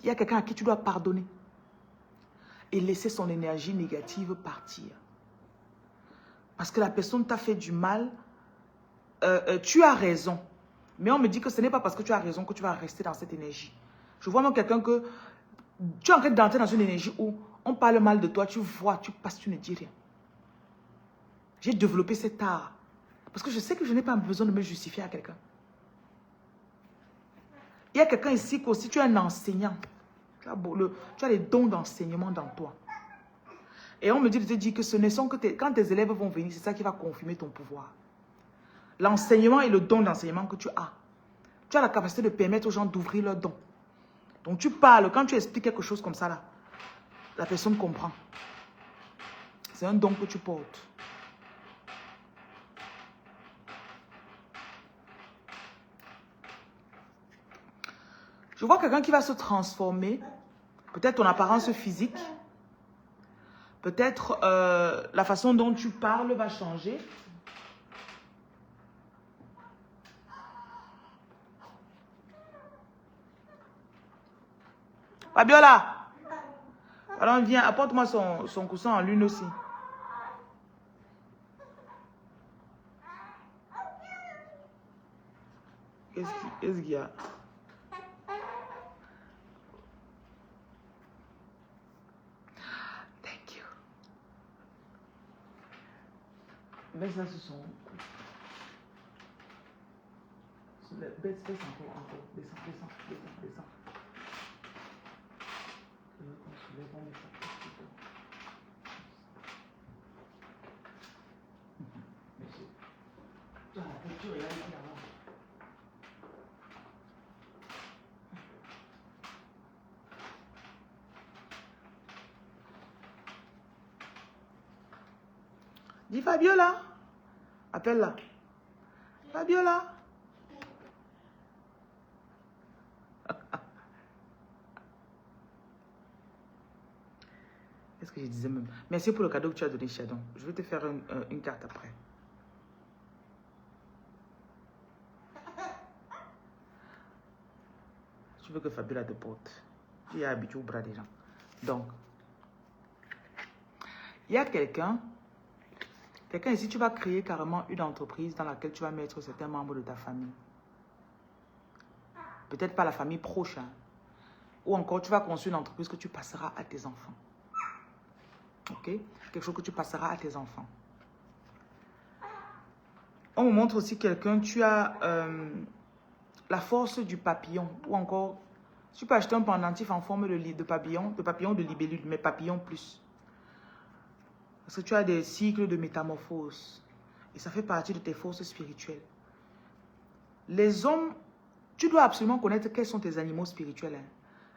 Il y a quelqu'un à qui tu dois pardonner. Et laisser son énergie négative partir. Parce que la personne t'a fait du mal. Tu as raison. Mais on me dit que ce n'est pas parce que tu as raison que tu vas rester dans cette énergie. Je vois même quelqu'un que tu es en train d'entrer dans une énergie où on parle mal de toi, tu vois, tu passes, tu ne dis rien. J'ai développé cet art. Parce que je sais que je n'ai pas besoin de me justifier à quelqu'un. Il y a quelqu'un ici qui aussi, tu es un enseignant. Tu as les dons d'enseignement dans toi. Et on me dit de te dire que ce ne sont que quand tes élèves vont venir, c'est ça qui va confirmer ton pouvoir. L'enseignement et le don d'enseignement que tu as. Tu as la capacité de permettre aux gens d'ouvrir leurs dons. Donc tu parles, quand tu expliques quelque chose comme ça là, la personne comprend. C'est un don que tu portes. Je vois quelqu'un qui va se transformer. Peut-être ton apparence physique. Peut-être la façon dont tu parles va changer. Fabiola! Alors viens, apporte-moi son coussin en lune aussi. Qu'est-ce qu'il y a? Thank you. Mets ça sur son... Baisse encore. Descends. Dis Fabiola. Appelle-la. Fabiola. Qu'est-ce que je disais même? Merci pour le cadeau que tu as donné, Shadow. Je vais te faire une carte après. Tu veux que Fabiola te porte. Tu es habitué au bras des gens. Donc, il y a quelqu'un ici, tu vas créer carrément une entreprise dans laquelle tu vas mettre certains membres de ta famille. Peut-être pas la famille proche. Hein. Ou encore, tu vas construire une entreprise que tu passeras à tes enfants. Ok? Quelque chose que tu passeras à tes enfants. On me montre aussi quelqu'un, tu as la force du papillon. Ou encore, tu peux acheter un pendentif en forme de papillon de libellule, mais papillon plus. Parce que tu as des cycles de métamorphose. Et ça fait partie de tes forces spirituelles. Les hommes, tu dois absolument connaître quels sont tes animaux spirituels. Hein.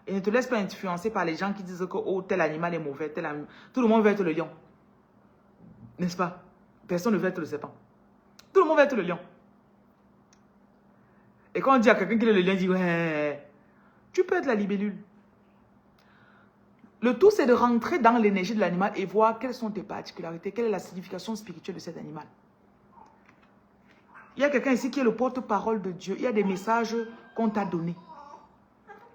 Et ne te laisse pas influencer par les gens qui disent que oh, tel animal est mauvais. Tout le monde veut être le lion. N'est-ce pas? Personne ne veut être le serpent. Tout le monde veut être le lion. Et quand on dit à quelqu'un qu'il est le lion, il dit ouais, tu peux être la libellule. Le tout, c'est de rentrer dans l'énergie de l'animal et voir quelles sont tes particularités, quelle est la signification spirituelle de cet animal. Il y a quelqu'un ici qui est le porte-parole de Dieu. Il y a des messages qu'on t'a donnés.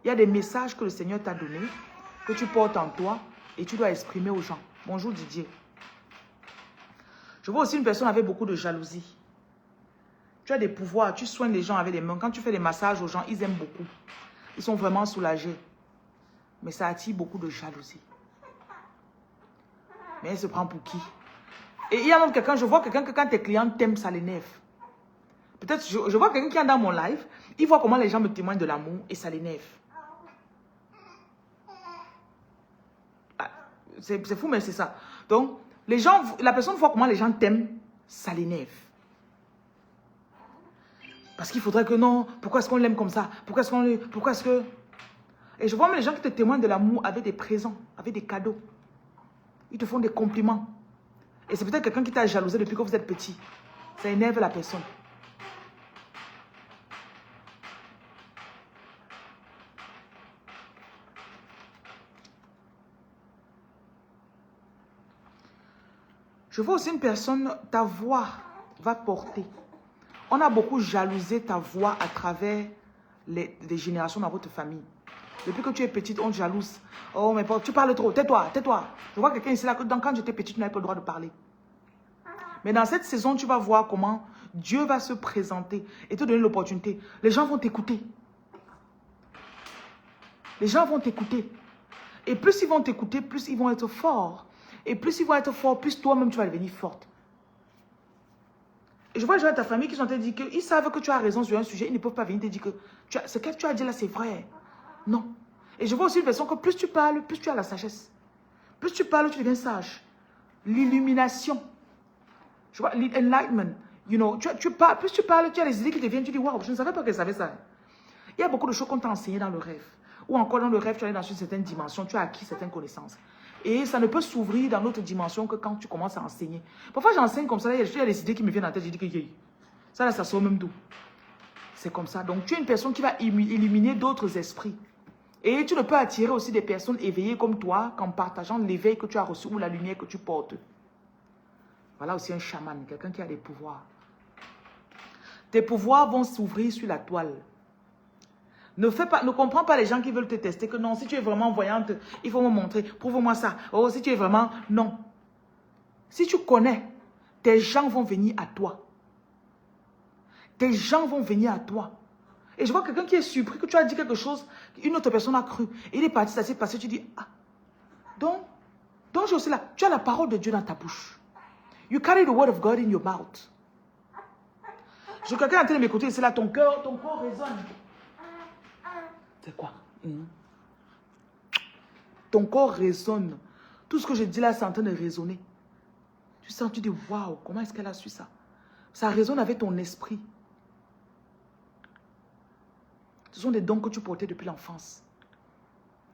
Il y a des messages que le Seigneur t'a donnés, que tu portes en toi et tu dois exprimer aux gens. Bonjour Didier. Je vois aussi une personne avec beaucoup de jalousie. Tu as des pouvoirs, tu soignes les gens avec les mains. Quand tu fais des massages aux gens, ils aiment beaucoup. Ils sont vraiment soulagés. Mais ça attire beaucoup de jalousie. Mais elle se prend pour qui? Et il y a même quelqu'un, je vois quelqu'un que quand tes clients t'aiment, ça l'énerve. Peut-être, je vois quelqu'un qui est dans mon live, il voit comment les gens me témoignent de l'amour et ça l'énerve. C'est fou, mais c'est ça. Donc, les gens, la personne voit comment les gens t'aiment, ça l'énerve. Parce qu'il faudrait que non, pourquoi est-ce qu'on l'aime comme ça? Pourquoi est-ce que... Et je vois même les gens qui te témoignent de l'amour avec des présents, avec des cadeaux. Ils te font des compliments. Et c'est peut-être quelqu'un qui t'a jalousé depuis que vous êtes petit. Ça énerve la personne. Je vois aussi une personne, ta voix va porter. On a beaucoup jalousé ta voix à travers les générations dans votre famille. Depuis que tu es petite, on te jalouse. Oh, mais tu parles trop. Tais-toi, tais-toi. Je vois quelqu'un ici là que quand j'étais petite, tu n'avais pas le droit de parler. Mais dans cette saison, tu vas voir comment Dieu va se présenter et te donner l'opportunité. Les gens vont t'écouter. Les gens vont t'écouter. Et plus ils vont t'écouter, plus ils vont être forts. Et plus ils vont être forts, plus toi-même tu vas devenir forte. Et je vois les gens de ta famille qui sont en train de dire qu'ils savent que tu as raison sur un sujet. Ils ne peuvent pas venir te dire que ce que tu as dit là, c'est vrai. Non. Et je vois aussi une personne que plus tu parles, plus tu as la sagesse. Plus tu parles, tu deviens sage. L'illumination. Je vois l'enlightenment. You know, parles, plus tu parles, tu as les idées qui te viennent, tu dis, waouh, je ne savais pas qu'elle savait ça. Il y a beaucoup de choses qu'on t'a enseignées dans le rêve. Ou encore dans le rêve, tu es dans une certaine dimension, tu as acquis certaines connaissances. Et ça ne peut s'ouvrir dans notre dimension que quand tu commences à enseigner. Parfois, j'enseigne comme ça, il y a des idées qui me viennent en tête, je dis que ça là, ça sort même d'où. C'est comme ça. Donc, tu es une personne qui va illuminer d'autres esprits. Et tu ne peux attirer aussi des personnes éveillées comme toi qu'en partageant l'éveil que tu as reçu ou la lumière que tu portes. Voilà aussi un chaman, quelqu'un qui a des pouvoirs. Tes pouvoirs vont s'ouvrir sur la toile. Ne comprends pas les gens qui veulent te tester, que non, si tu es vraiment voyante, il faut me montrer, prouve-moi ça. Oh, si tu es vraiment... Non. Si tu connais, tes gens vont venir à toi. Tes gens vont venir à toi. Et je vois quelqu'un qui est surpris que tu as dit quelque chose, une autre personne a cru. Et il est parti, ça s'est passé, tu dis, ah. Donc je suis là, tu as la parole de Dieu dans ta bouche. You carry the word of God in your mouth. Je quelqu'un est en train de m'écouter, c'est là, ton corps résonne. C'est quoi? Ton corps résonne. Tout ce que je dis là, c'est en train de résonner. Tu sens, tu dis, waouh, comment est-ce qu'elle a su ça? Ça résonne avec ton esprit. Ce sont des dons que tu portais depuis l'enfance.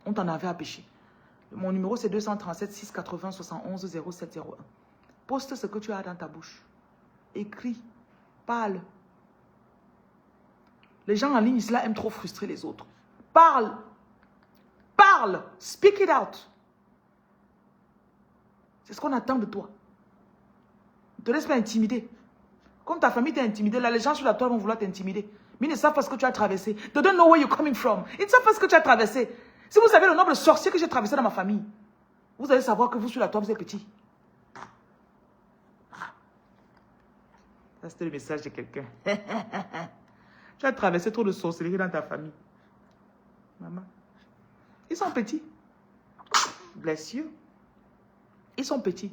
On t'en avait empêché. Mon numéro, c'est 237 680 71 0701. Poste ce que tu as dans ta bouche. Écris. Parle. Les gens en ligne, ici, là, aiment trop frustrer les autres. Parle. Parle. Speak it out. C'est ce qu'on attend de toi. Ne te laisse pas intimider. Comme ta famille t'a intimidé, là, les gens sur la toile vont vouloir t'intimider. Mais ils ne savent pas ce que tu as traversé. They don't know where you're coming from. Ils ne savent pas ce que tu as traversé. Si vous savez le nombre de sorciers que j'ai traversé dans ma famille, vous allez savoir que vous, sur la toile, vous êtes petit. Ça, c'était le message de quelqu'un. Tu as traversé trop de sorcellerie dans ta famille. Maman. Ils sont petits. Bless you. Ils sont petits.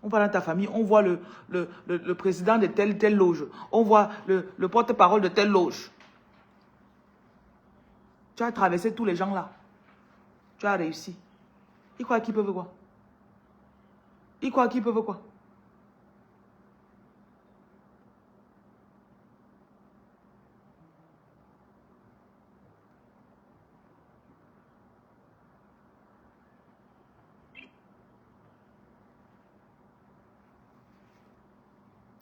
On va dans ta famille, on voit le président de telle loge. On voit le porte-parole de telle loge. Tu as traversé tous les gens là. Tu as réussi. Ils croient qu'ils peuvent quoi? Ils croient qu'ils peuvent quoi?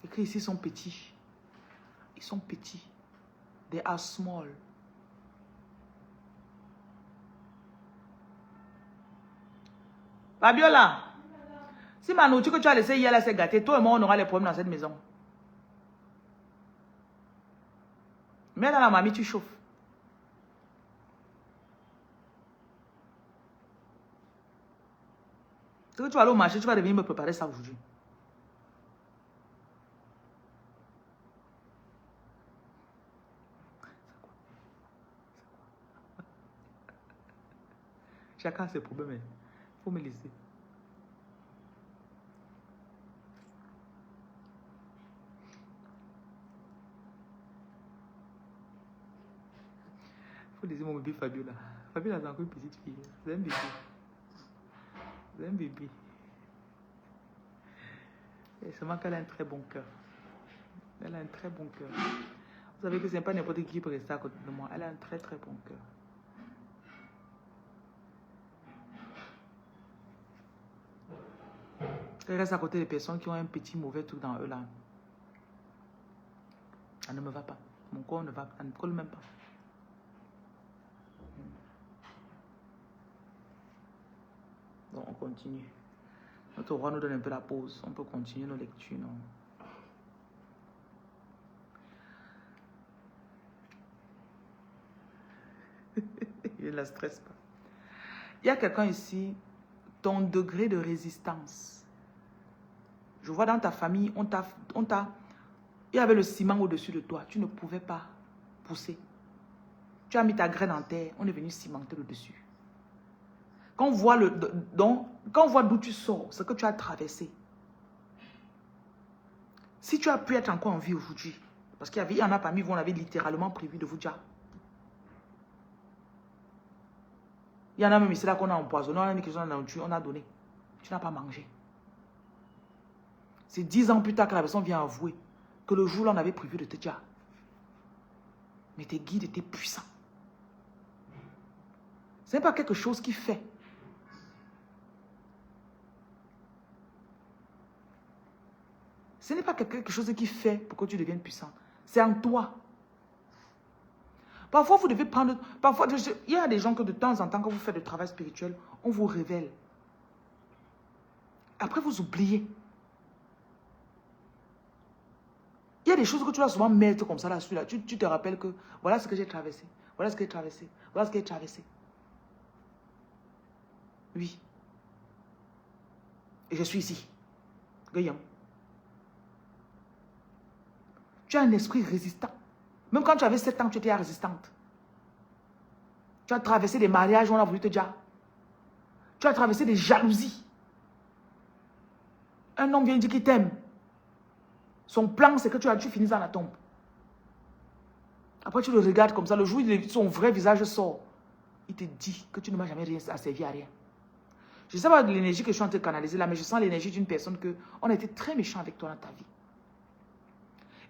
Écrit ici, ils sont petits. Ils sont petits. They are small. Fabiola, si ma nourriture que tu as laissée hier là s'est gâtée, toi et moi on aura les problèmes dans cette maison. Mais dans la mamie, tu chauffes. C'est que tu vas aller au marché, tu vas venir me préparer ça aujourd'hui. Chacun a ses problèmes. Il faut me laisser. Il faut laisser mon bébé Fabiola. Fabiola, c'est encore une petite fille. C'est un bébé. C'est un bébé. Et seulement qu'elle a un très bon cœur. Elle a un très bon cœur. Vous savez que ce n'est pas n'importe qui peut rester à côté de moi. Elle a un très très bon cœur. Elle reste à côté des personnes qui ont un petit mauvais truc dans eux là. Ça ne me va pas. Mon corps ne va, ça ne colle même pas. Bon, on continue. Notre roi nous donne un peu la pause. On peut continuer nos lectures, non? Il ne la stresse pas. Il y a quelqu'un ici, ton degré de résistance. Je vois dans ta famille, il y avait le ciment au-dessus de toi. Tu ne pouvais pas pousser. Tu as mis ta graine en terre, on est venu cimenter le dessus. Quand on voit d'où tu sors, ce que tu as traversé. Si tu as pu être encore en vie aujourd'hui, parce qu'il y en a parmi vous, on avait littéralement prévu de vous dire. Il y en a même ici là qu'on a empoisonné, on a mis quelque chose dans la nourriture, on a donné. Tu n'as pas mangé. C'est 10 ans plus tard que la personne vient avouer que le jour là on avait prévu de te dire. Mais tes guides étaient puissants. Ce n'est pas quelque chose qui fait. Ce n'est pas quelque chose qui fait pour que tu deviennes puissant. C'est en toi. Parfois, vous devez prendre... Parfois, il y a des gens que de temps en temps, quand vous faites du travail spirituel, on vous révèle. Après, vous oubliez. Il y a des choses que tu dois souvent mettre comme ça là-dessus. Tu te rappelles que voilà ce que j'ai traversé. Voilà ce que j'ai traversé. Voilà ce que j'ai traversé. Oui. Et je suis ici. Guillaume. Tu as un esprit résistant. Même quand tu avais 7 ans, tu étais résistante. Tu as traversé des mariages où on a voulu te dire. Tu as traversé des jalousies. Un homme vient dire qu'il t'aime. Son plan, c'est que tu finisses dans la tombe. Après, tu le regardes comme ça. Le jour où son vrai visage sort, il te dit que tu ne m'as jamais rien servi à rien. Je ne sais pas de l'énergie que je suis en train de canaliser là, mais je sens l'énergie d'une personne on a été très méchant avec toi dans ta vie.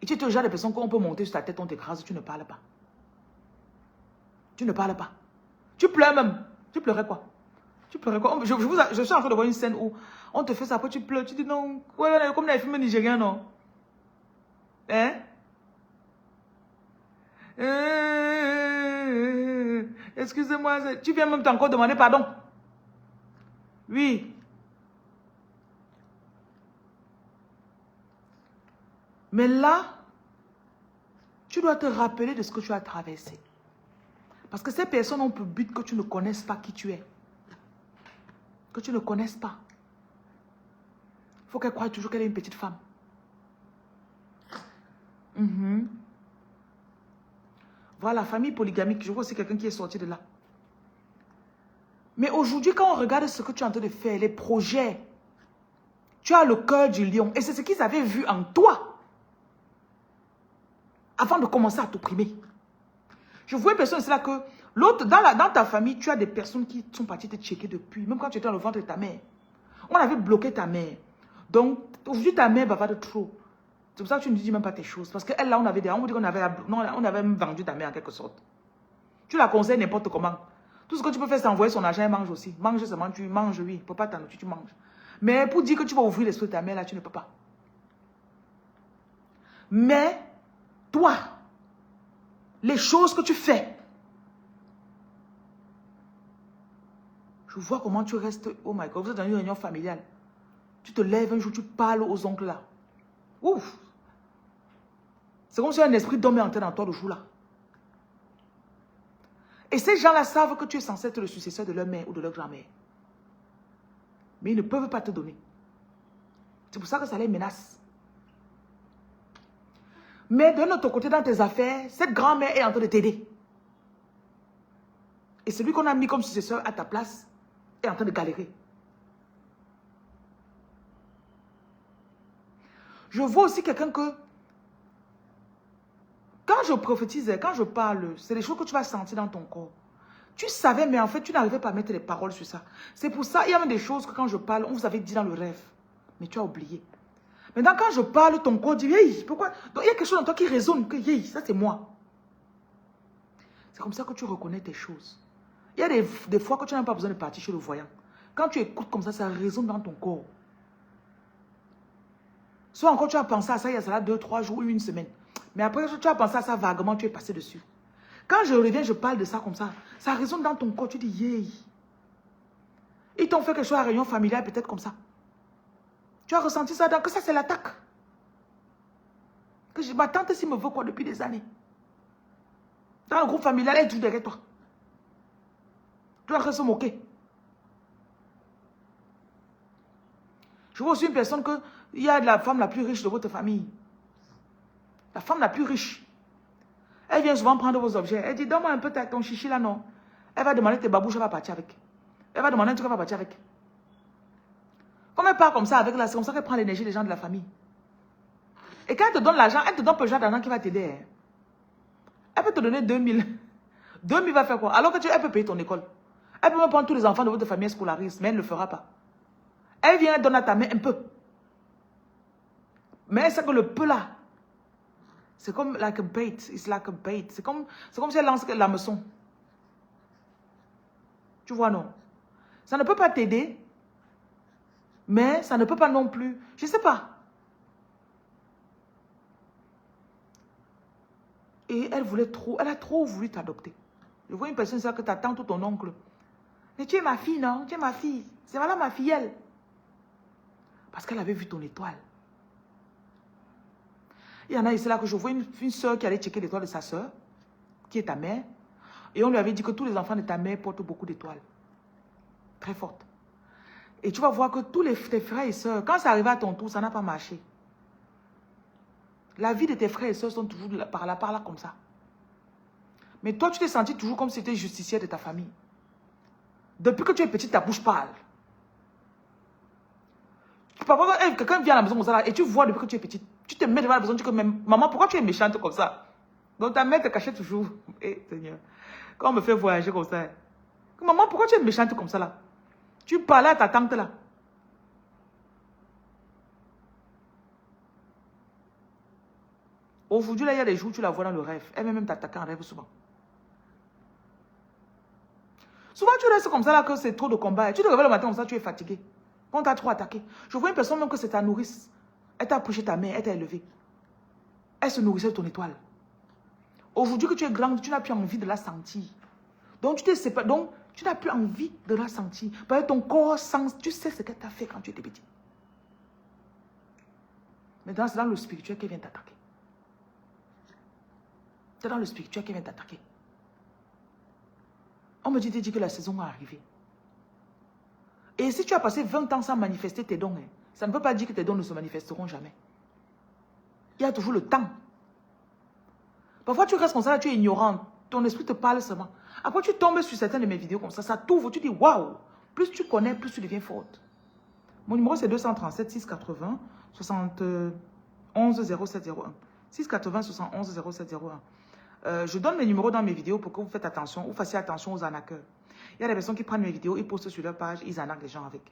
Et tu es le genre de personne qu'on peut monter sur ta tête, on t'écrase, tu ne parles pas. Tu ne parles pas. Tu pleures même. Tu pleurais quoi? Tu pleurais quoi? Je suis en train de voir une scène où on te fait ça, après tu pleures. Tu dis non, ouais, comme dans les films nigériens, non? Hein? Excusez-moi, tu viens même encore demander pardon. Oui. Mais là, tu dois te rappeler de ce que tu as traversé. Parce que ces personnes ont pour but que tu ne connaisses pas qui tu es. Que tu ne connaisses pas. Il faut qu'elle croie toujours qu'elle est une petite femme. Voilà, la famille polygamique. Je vois aussi quelqu'un qui est sorti de là. Mais aujourd'hui, quand on regarde ce que tu es en train de faire, les projets, tu as le cœur du lion. Et c'est ce qu'ils avaient vu en toi. Avant de commencer à t'opprimer. Je vois une personne, c'est là que l'autre, dans ta famille, tu as des personnes qui sont parties te checker depuis. Même quand tu étais dans le ventre de ta mère. On avait bloqué ta mère. Donc, aujourd'hui, ta mère va de trop. C'est pour ça que tu ne dis même pas tes choses. Parce qu'elle, là, on avait même vendu ta mère en quelque sorte. Tu la conseilles n'importe comment. Tout ce que tu peux faire, c'est envoyer son argent et mange aussi. Mange seulement, tu manges, oui. Pour pas ta nourriture, tu manges. Mais pour dire que tu vas ouvrir l'esprit de ta mère, là, tu ne peux pas. Mais, toi, les choses que tu fais, je vois comment tu restes, oh my God, vous êtes dans une réunion familiale. Tu te lèves un jour, tu parles aux oncles là. Ouf! C'est comme si un esprit d'homme est entré dans toi le jour là. Et ces gens-là savent que tu es censé être le successeur de leur mère ou de leur grand-mère. Mais ils ne peuvent pas te donner. C'est pour ça que ça les menace. Mais de notre côté, dans tes affaires, cette grand-mère est en train de t'aider. Et celui qu'on a mis comme successeur à ta place est en train de galérer. Je vois aussi quelqu'un que, quand je prophétise, quand je parle, c'est des choses que tu vas sentir dans ton corps. Tu savais, mais en fait, tu n'arrivais pas à mettre les paroles sur ça. C'est pour ça, il y a même des choses que quand je parle, on vous avait dit dans le rêve. Mais tu as oublié. Maintenant, quand je parle, ton corps dit, hey, pourquoi? Donc, il y a quelque chose en toi qui résonne, que hey, ça c'est moi. C'est comme ça que tu reconnais tes choses. Il y a des fois que tu n'as pas besoin de partir chez le voyant. Quand tu écoutes comme ça résonne dans ton corps. Soit encore tu as pensé à ça il y a cela 2, 3 jours, une semaine. Mais après, tu as pensé à ça vaguement, tu es passé dessus. Quand je reviens, je parle de ça comme ça résonne dans ton corps, tu dis, yeah. Ils t'ont fait quelque chose à réunion familiale, peut-être comme ça. Tu as ressenti ça, donc ça c'est l'attaque. Que ma tante ici me veut quoi depuis des années. Dans le groupe familial, elle est toujours derrière toi. Tu dois se moquer. Je vois aussi une personne que il y a la femme la plus riche de votre famille. La femme la plus riche. Elle vient souvent prendre vos objets. Elle dit, donne-moi un peu ton chichi là, non. Elle va demander tes babouches, elle va partir avec. Elle va demander un truc, elle va partir avec. Comme elle part comme ça avec là, c'est comme ça qu'elle prend l'énergie des gens de la famille. Et quand elle te donne l'argent, elle te donne peu de l'argent qui va t'aider. Hein. Elle peut te donner 2000. 2000 va faire quoi? Alors que elle peut payer ton école. Elle peut même prendre tous les enfants de votre famille scolaristes, mais elle ne le fera pas. Elle vient, elle donne à ta main un peu. Mais elle sait que le peu là, c'est comme like a bait. It's like a bait. C'est comme si elle lance l'hameçon. Tu vois, non? Ça ne peut pas t'aider, mais ça ne peut pas non plus. Je ne sais pas. Et elle a trop voulu t'adopter. Je vois une personne, c'est que ta tante ou ton oncle. Mais tu es ma fille, non? Tu es ma fille. C'est voilà ma fille, elle. Parce qu'elle avait vu ton étoile. Il y en a ici là que je vois une soeur qui allait checker l'étoile de sa soeur, qui est ta mère. Et on lui avait dit que tous les enfants de ta mère portent beaucoup d'étoiles. Très fortes. Et tu vas voir que tous tes frères et sœurs, quand ça arrive à ton tour, ça n'a pas marché. La vie de tes frères et sœurs sont toujours par là, comme ça. Mais toi, tu t'es senti toujours comme si tu étais justicière de ta famille. Depuis que tu es petite, ta bouche parle. Parfois, quelqu'un vient à la maison comme ça, et tu vois depuis que tu es petite. Tu te mets devant la maison, tu dis, maman, pourquoi tu es méchante comme ça? Donc ta mère te cachait toujours. Eh, Seigneur, quand on me fait voyager comme ça. Maman, pourquoi tu es méchante comme ça là? Tu parlais à ta tante là. Aujourd'hui, là, il y a des jours où tu la vois dans le rêve. Elle va même t'attaquer en rêve souvent. Souvent, tu restes comme ça là, que c'est trop de combat. Tu te réveilles le matin comme ça, tu es fatigué. On t'a trop attaqué. Je vois une personne même que c'est ta nourrice. Elle t'a approché ta mère, elle t'a élevé. Elle se nourrissait de ton étoile. Aujourd'hui que tu es grande, tu n'as plus envie de la sentir. Donc, tu t'es séparé. Donc, tu n'as plus envie de la sentir. Parce que ton corps sent, tu sais ce qu'elle t'a fait quand tu étais petit. Maintenant, c'est dans le spirituel qu'elle vient t'attaquer. C'est dans le spirituel qu'elle vient t'attaquer. On me dit que la saison est arrivée. Et si tu as passé 20 ans sans manifester tes dons, ça ne veut pas dire que tes dons ne se manifesteront jamais. Il y a toujours le temps. Parfois, tu restes comme ça, tu es ignorant. Ton esprit te parle seulement. Après, tu tombes sur certaines de mes vidéos comme ça t'ouvre, tu dis waouh. Plus tu connais, plus tu deviens forte. Mon numéro, c'est 237 680 71 0701. 680 71 0701. Je donne mes numéros dans mes vidéos pour que vous faites attention, vous fassiez attention aux arnaqueurs. Il y a des personnes qui prennent mes vidéos, ils postent sur leur page, ils arnaquent les gens avec.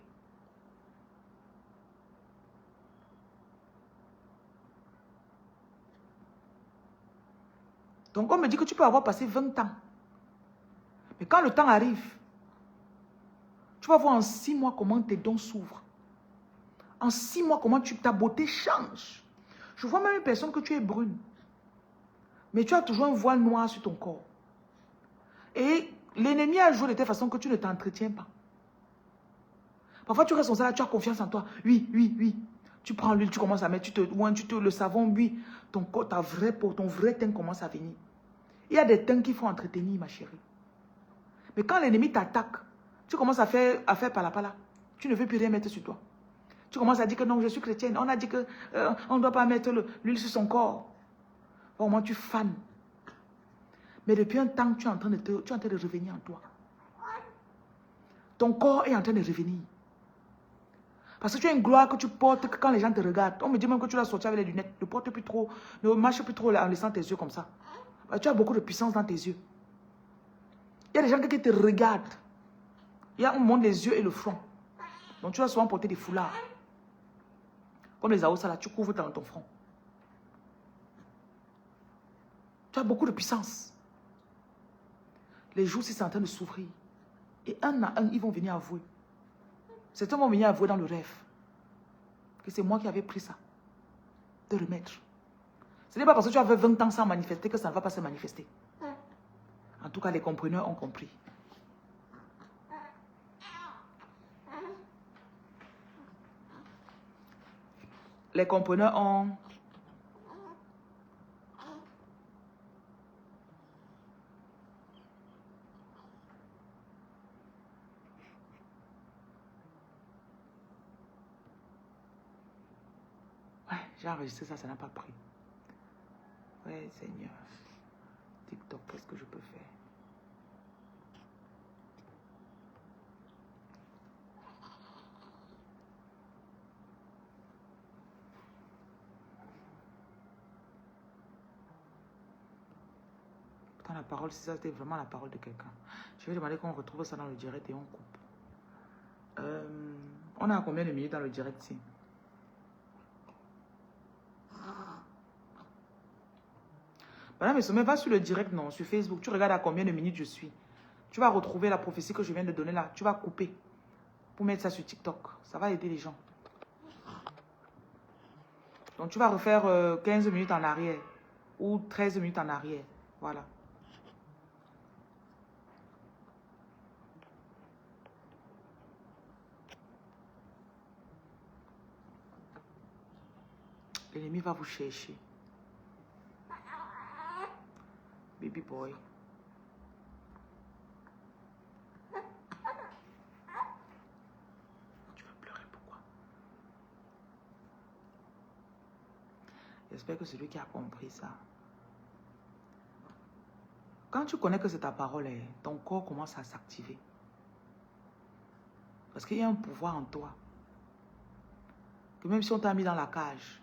Donc, on me dit que tu peux avoir passé 20 ans. Mais quand le temps arrive, tu vas voir en 6 mois comment tes dons s'ouvrent. En 6 mois, comment ta beauté change. Je vois même une personne que tu es brune. Mais tu as toujours un voile noir sur ton corps. Et l'ennemi a joué de telle façon que tu ne t'entretiens pas. Parfois, tu restes comme ça, tu as confiance en toi. Oui, oui, oui. Tu prends l'huile, tu commences à mettre, le savon, oui. Ton corps, ton vrai teint commence à venir. Il y a des teints qu'il faut entretenir, ma chérie. Mais quand l'ennemi t'attaque, tu commences à faire pala. Tu ne veux plus rien mettre sur toi. Tu commences à dire que non, je suis chrétienne. On a dit qu'on ne doit pas mettre l'huile sur son corps. Au moins, tu fanes. Mais depuis un temps, tu es en train de revenir en toi. Ton corps est en train de revenir. Parce que tu as une gloire que tu portes que quand les gens te regardent. On me dit même que tu l'as sorti avec les lunettes. Ne porte plus trop, ne marche plus trop en laissant tes yeux comme ça. Tu as beaucoup de puissance dans tes yeux. Il y a des gens qui te regardent. Il y a un monde des yeux et le front. Donc tu vas souvent porter des foulards. Comme les Aoussa là, tu couvres dans ton front. Tu as beaucoup de puissance. Les jours, c'est en train de s'ouvrir. Et un à un, ils vont venir avouer. Certains vont venir avouer dans le rêve que c'est moi qui avais pris ça. De remettre. Ce n'est pas parce que tu avais 20 ans sans manifester que ça ne va pas se manifester. En tout cas, les compreneurs ont compris. Les compreneurs ont... Ouais, j'ai enregistré ça, ça n'a pas pris. Ouais, Seigneur. TikTok, qu'est-ce que je peux faire? Pourtant, la parole, si ça c'était vraiment la parole de quelqu'un. Je vais demander qu'on retrouve ça dans le direct et on coupe. On a combien de minutes dans le direct ici? Madame Sommet, va sur le direct, non, sur Facebook. Tu regardes à combien de minutes je suis. Tu vas retrouver la prophétie que je viens de donner là. Tu vas couper pour mettre ça sur TikTok. Ça va aider les gens. Donc, tu vas refaire 15 minutes en arrière ou 13 minutes en arrière. Voilà. L'ennemi va vous chercher. Baby boy. Tu vas pleurer, pourquoi? J'espère que celui qui a compris ça. Quand tu connais que c'est ta parole, ton corps commence à s'activer. Parce qu'il y a un pouvoir en toi. Que même si on t'a mis dans la cage,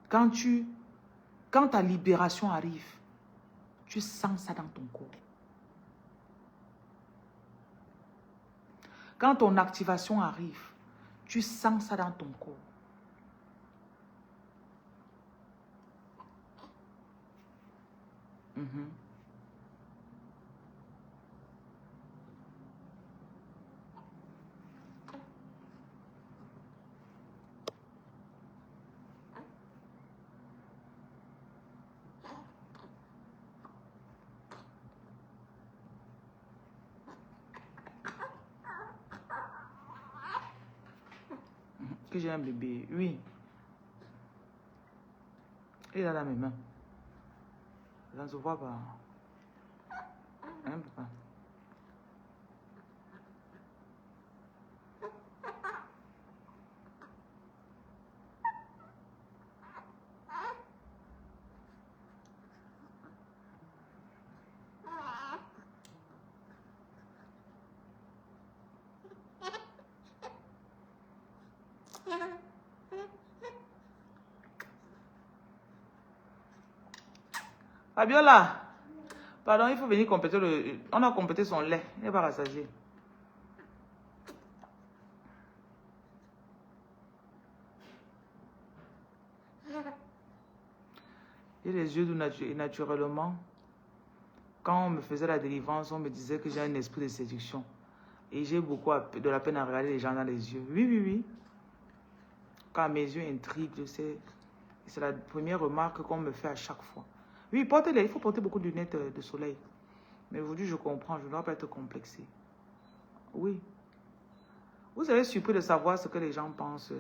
quand ta libération arrive, tu sens ça dans ton corps. Quand ton activation arrive, tu sens ça dans ton corps. Que j'ai un bébé, oui. Il est dans mes mains. Ça ne se voit pas. Hein, papa? Fabiola, pardon, il faut venir compléter le... On a complété son lait, il n'est pas rassasié. J'ai les yeux et naturellement, quand on me faisait la délivrance, on me disait que j'ai un esprit de séduction. Et j'ai beaucoup de la peine à regarder les gens dans les yeux. Oui, oui, oui. Quand mes yeux intriguent, je sais. C'est la première remarque qu'on me fait à chaque fois. Oui, portez-les. Il faut porter beaucoup de lunettes de soleil. Mais aujourd'hui, je comprends. Je ne dois pas être complexé. Oui. Vous serez surpris de savoir ce que les gens pensent.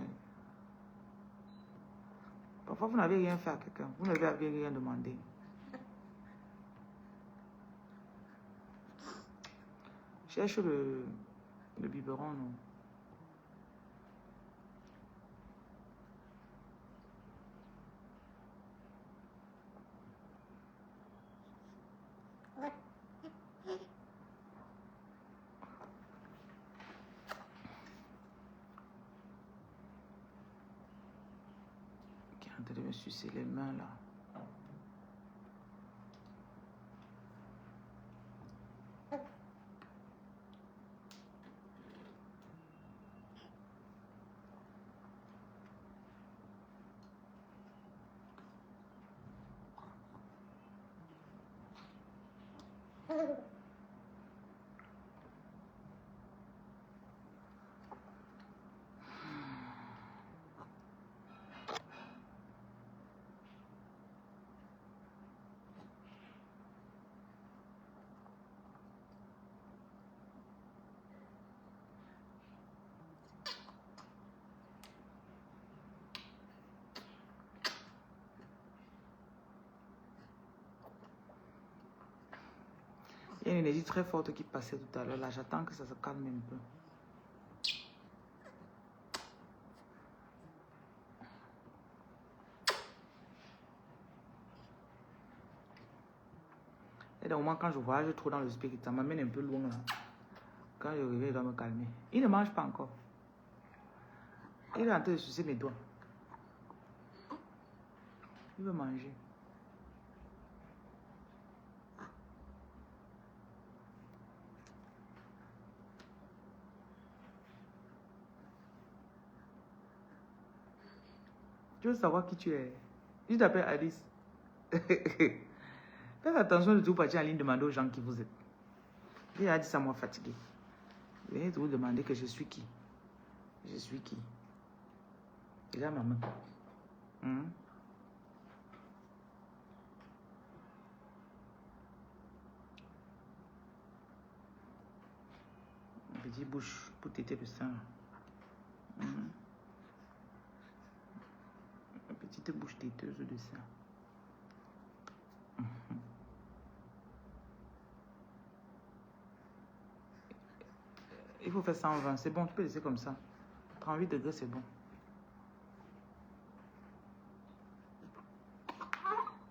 Parfois, vous n'avez rien fait à quelqu'un. Vous n'avez rien demandé. Cherche le biberon, non? Qui est en train de me sucer les mains, là. Il y a une énergie très forte qui passait tout à l'heure. Là, j'attends que ça se calme un peu. Et au moment quand je voyage trop dans le spirit, ça m'amène un peu loin là. Quand je reviens, il doit me calmer. Il ne mange pas encore. Il est en train de sucer mes doigts. Il veut manger. Tu veux savoir qui tu es? Je t'appelle Alice. Faites attention de tout partir en ligne demander aux gens qui vous êtes. Il a dit ça m'a fatigué. Venez vous demander que je suis qui. Je suis qui? Déjà ma main. Petite bouche pour téter le sein. Petite bouche téteuse de sein. Il faut faire 120. C'est bon, tu peux laisser comme ça. 38 degrés, c'est bon.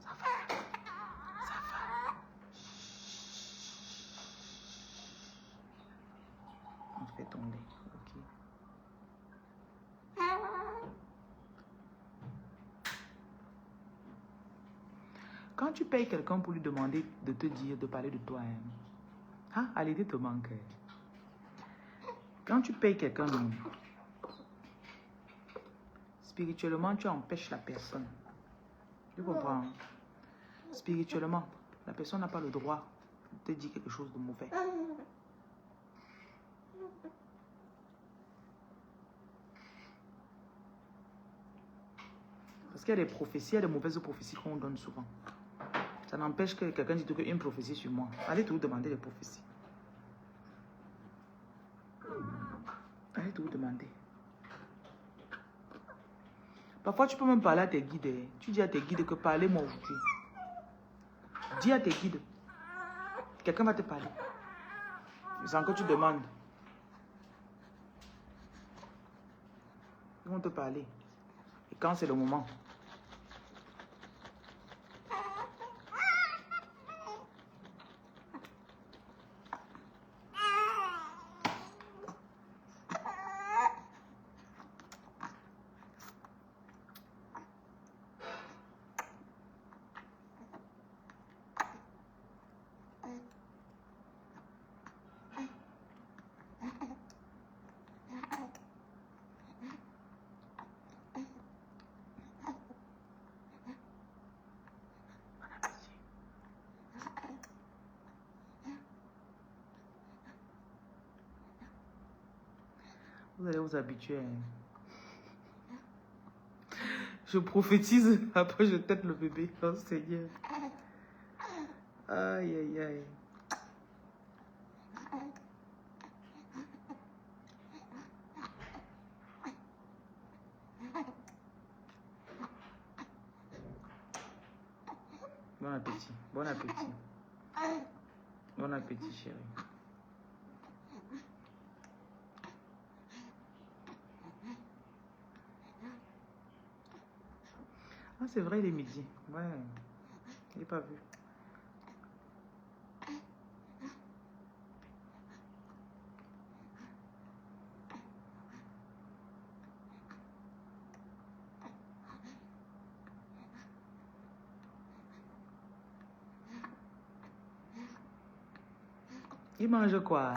Ça va. Ça va. On fait tomber. Ok. Quand tu payes quelqu'un pour lui demander de te dire, de parler de toi, hein, à l'idée te manque. Quand tu payes quelqu'un, spirituellement, tu empêches la personne. Tu comprends? Spirituellement, la personne n'a pas le droit de te dire quelque chose de mauvais. Parce qu'il y a des prophéties, il y a des mauvaises prophéties qu'on donne souvent. Ça n'empêche que quelqu'un dise une prophétie sur moi. Allez tout demander les prophéties. Allez tout demander. Parfois, tu peux même parler à tes guides. Tu dis à tes guides que parlez-moi aujourd'hui. Dis à tes guides. Quelqu'un va te parler. Sans que tu demandes. Ils vont te parler. Et quand c'est le moment. Vous allez vous habituer. Je prophétise, après je tête le bébé. Oh Seigneur. Aïe, aïe, aïe. Bon appétit. Bon appétit. Bon appétit, chérie. Ah, c'est vrai, il est midi. Ouais. Je n'ai pas vu. Il mange quoi?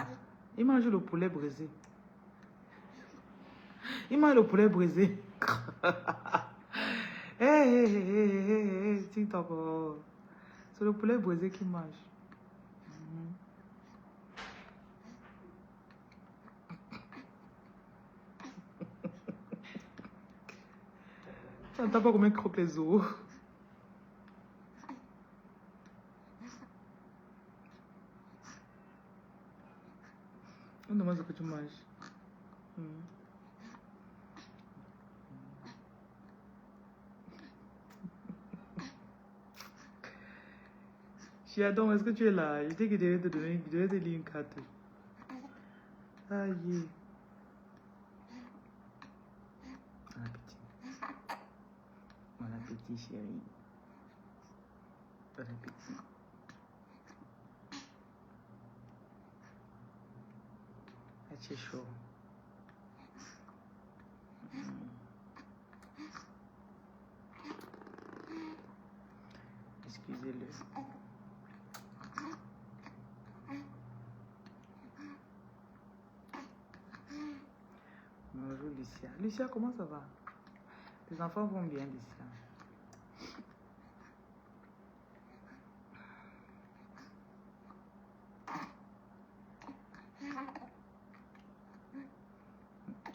Il mange le poulet brisé. Il mange le poulet brisé. Hé, TikTok. C'est le poulet brisé qu'il mange. Tu n'entends pas comment il croque les os. On demande ce que tu manges. Chiadon, est-ce que tu es là? Je sais que je devais te donner, je devais te lire une carte. Aïe. Bon appétit. Bon appétit, chérie. Bon appétit. Ah, tu es chaud. Excusez-le. Bonjour Lucia. Lucia, comment ça va? Les enfants vont bien, Lucia.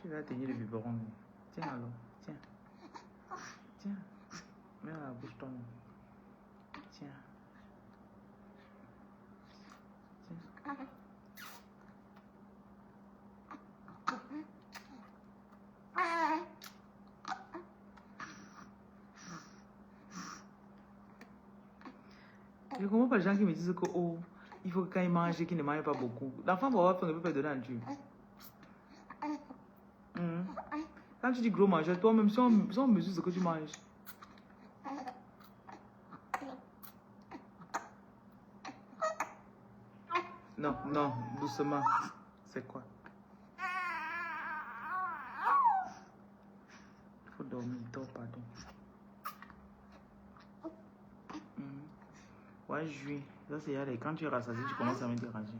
Tu vas tenir le biberon. Tiens alors, tiens. Tiens. Mets dans la bouche ton nom. Tiens. Tiens. Je ne comprends pas les gens qui me disent que oh, il faut que quand ils mangent, qu'ils ne mangent pas beaucoup. L'enfant va avoir faim, ne peut pas donner un tube. Quand tu dis gros mangeur, toi-même, si on mesure ce que tu manges. Non, non, doucement. C'est quoi? Il faut dormir, dors, pardon. Ouais, juillet. Ça, c'est aller. Quand tu es rassasié, tu commences à me déranger.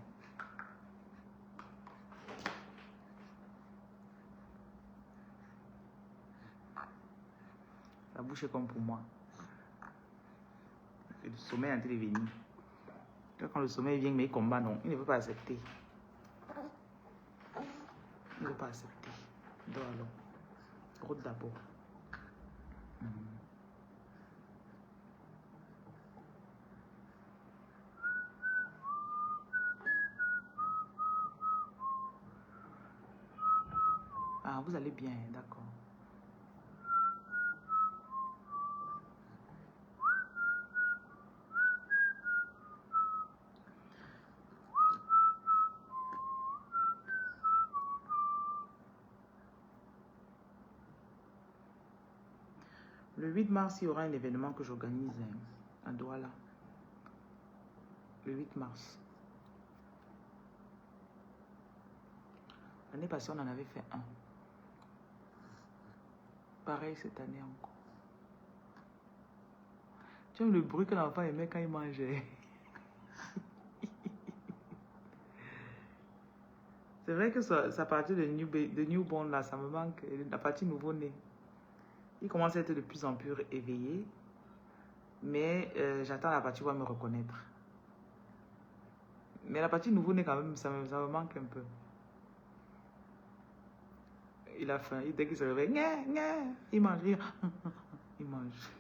La bouche est comme pour moi. Et le sommeil est en train de venir. Quand le sommeil vient, mais il combat, non. Il ne veut pas accepter. Il ne veut pas accepter. Dors alors. Route d'abord. Ah, vous allez bien, d'accord. Le 8 mars, il y aura un événement que j'organise à Douala. Le 8 mars. L'année passée, on en avait fait un. Pareil cette année encore. Tu aimes le bruit que l'enfant aimait quand il mangeait. C'est vrai que ça partie de newborn là, ça me manque. La partie nouveau-né. Il commence à être de plus en plus éveillé. Mais j'attends la partie où il va me reconnaître. Mais la partie nouveau-né quand même, ça me manque un peu. Il a faim. Dès qu'il se réveille, il mange. Il mange.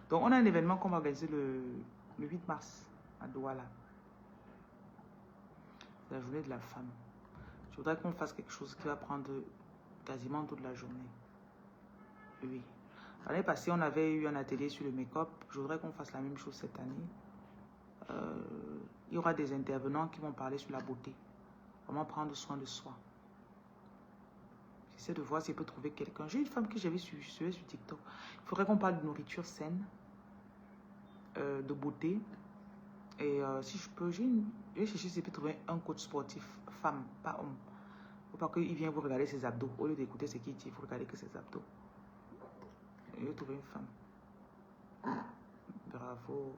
Donc on a un événement qu'on va organiser le 8 mars à Douala. La journée de la femme. Je voudrais qu'on fasse quelque chose qui va prendre quasiment toute la journée. Oui. L'année passée, on avait eu un atelier sur le make-up. Je voudrais qu'on fasse la même chose cette année. Il y aura des intervenants qui vont parler sur la beauté. Comment prendre soin de soi. J'essaie de voir si je peux trouver quelqu'un. J'ai une femme que j'avais suivie sur TikTok. Il faudrait qu'on parle de nourriture saine, de beauté. Et si je peux, je vais chercher si je peux trouver un coach sportif, femme, pas homme. Faut pas qu'il vienne vous regarder ses abdos. Au lieu d'écouter ce qu'il dit, il faut regarder que ses abdos. Je vais trouver une femme. Bravo.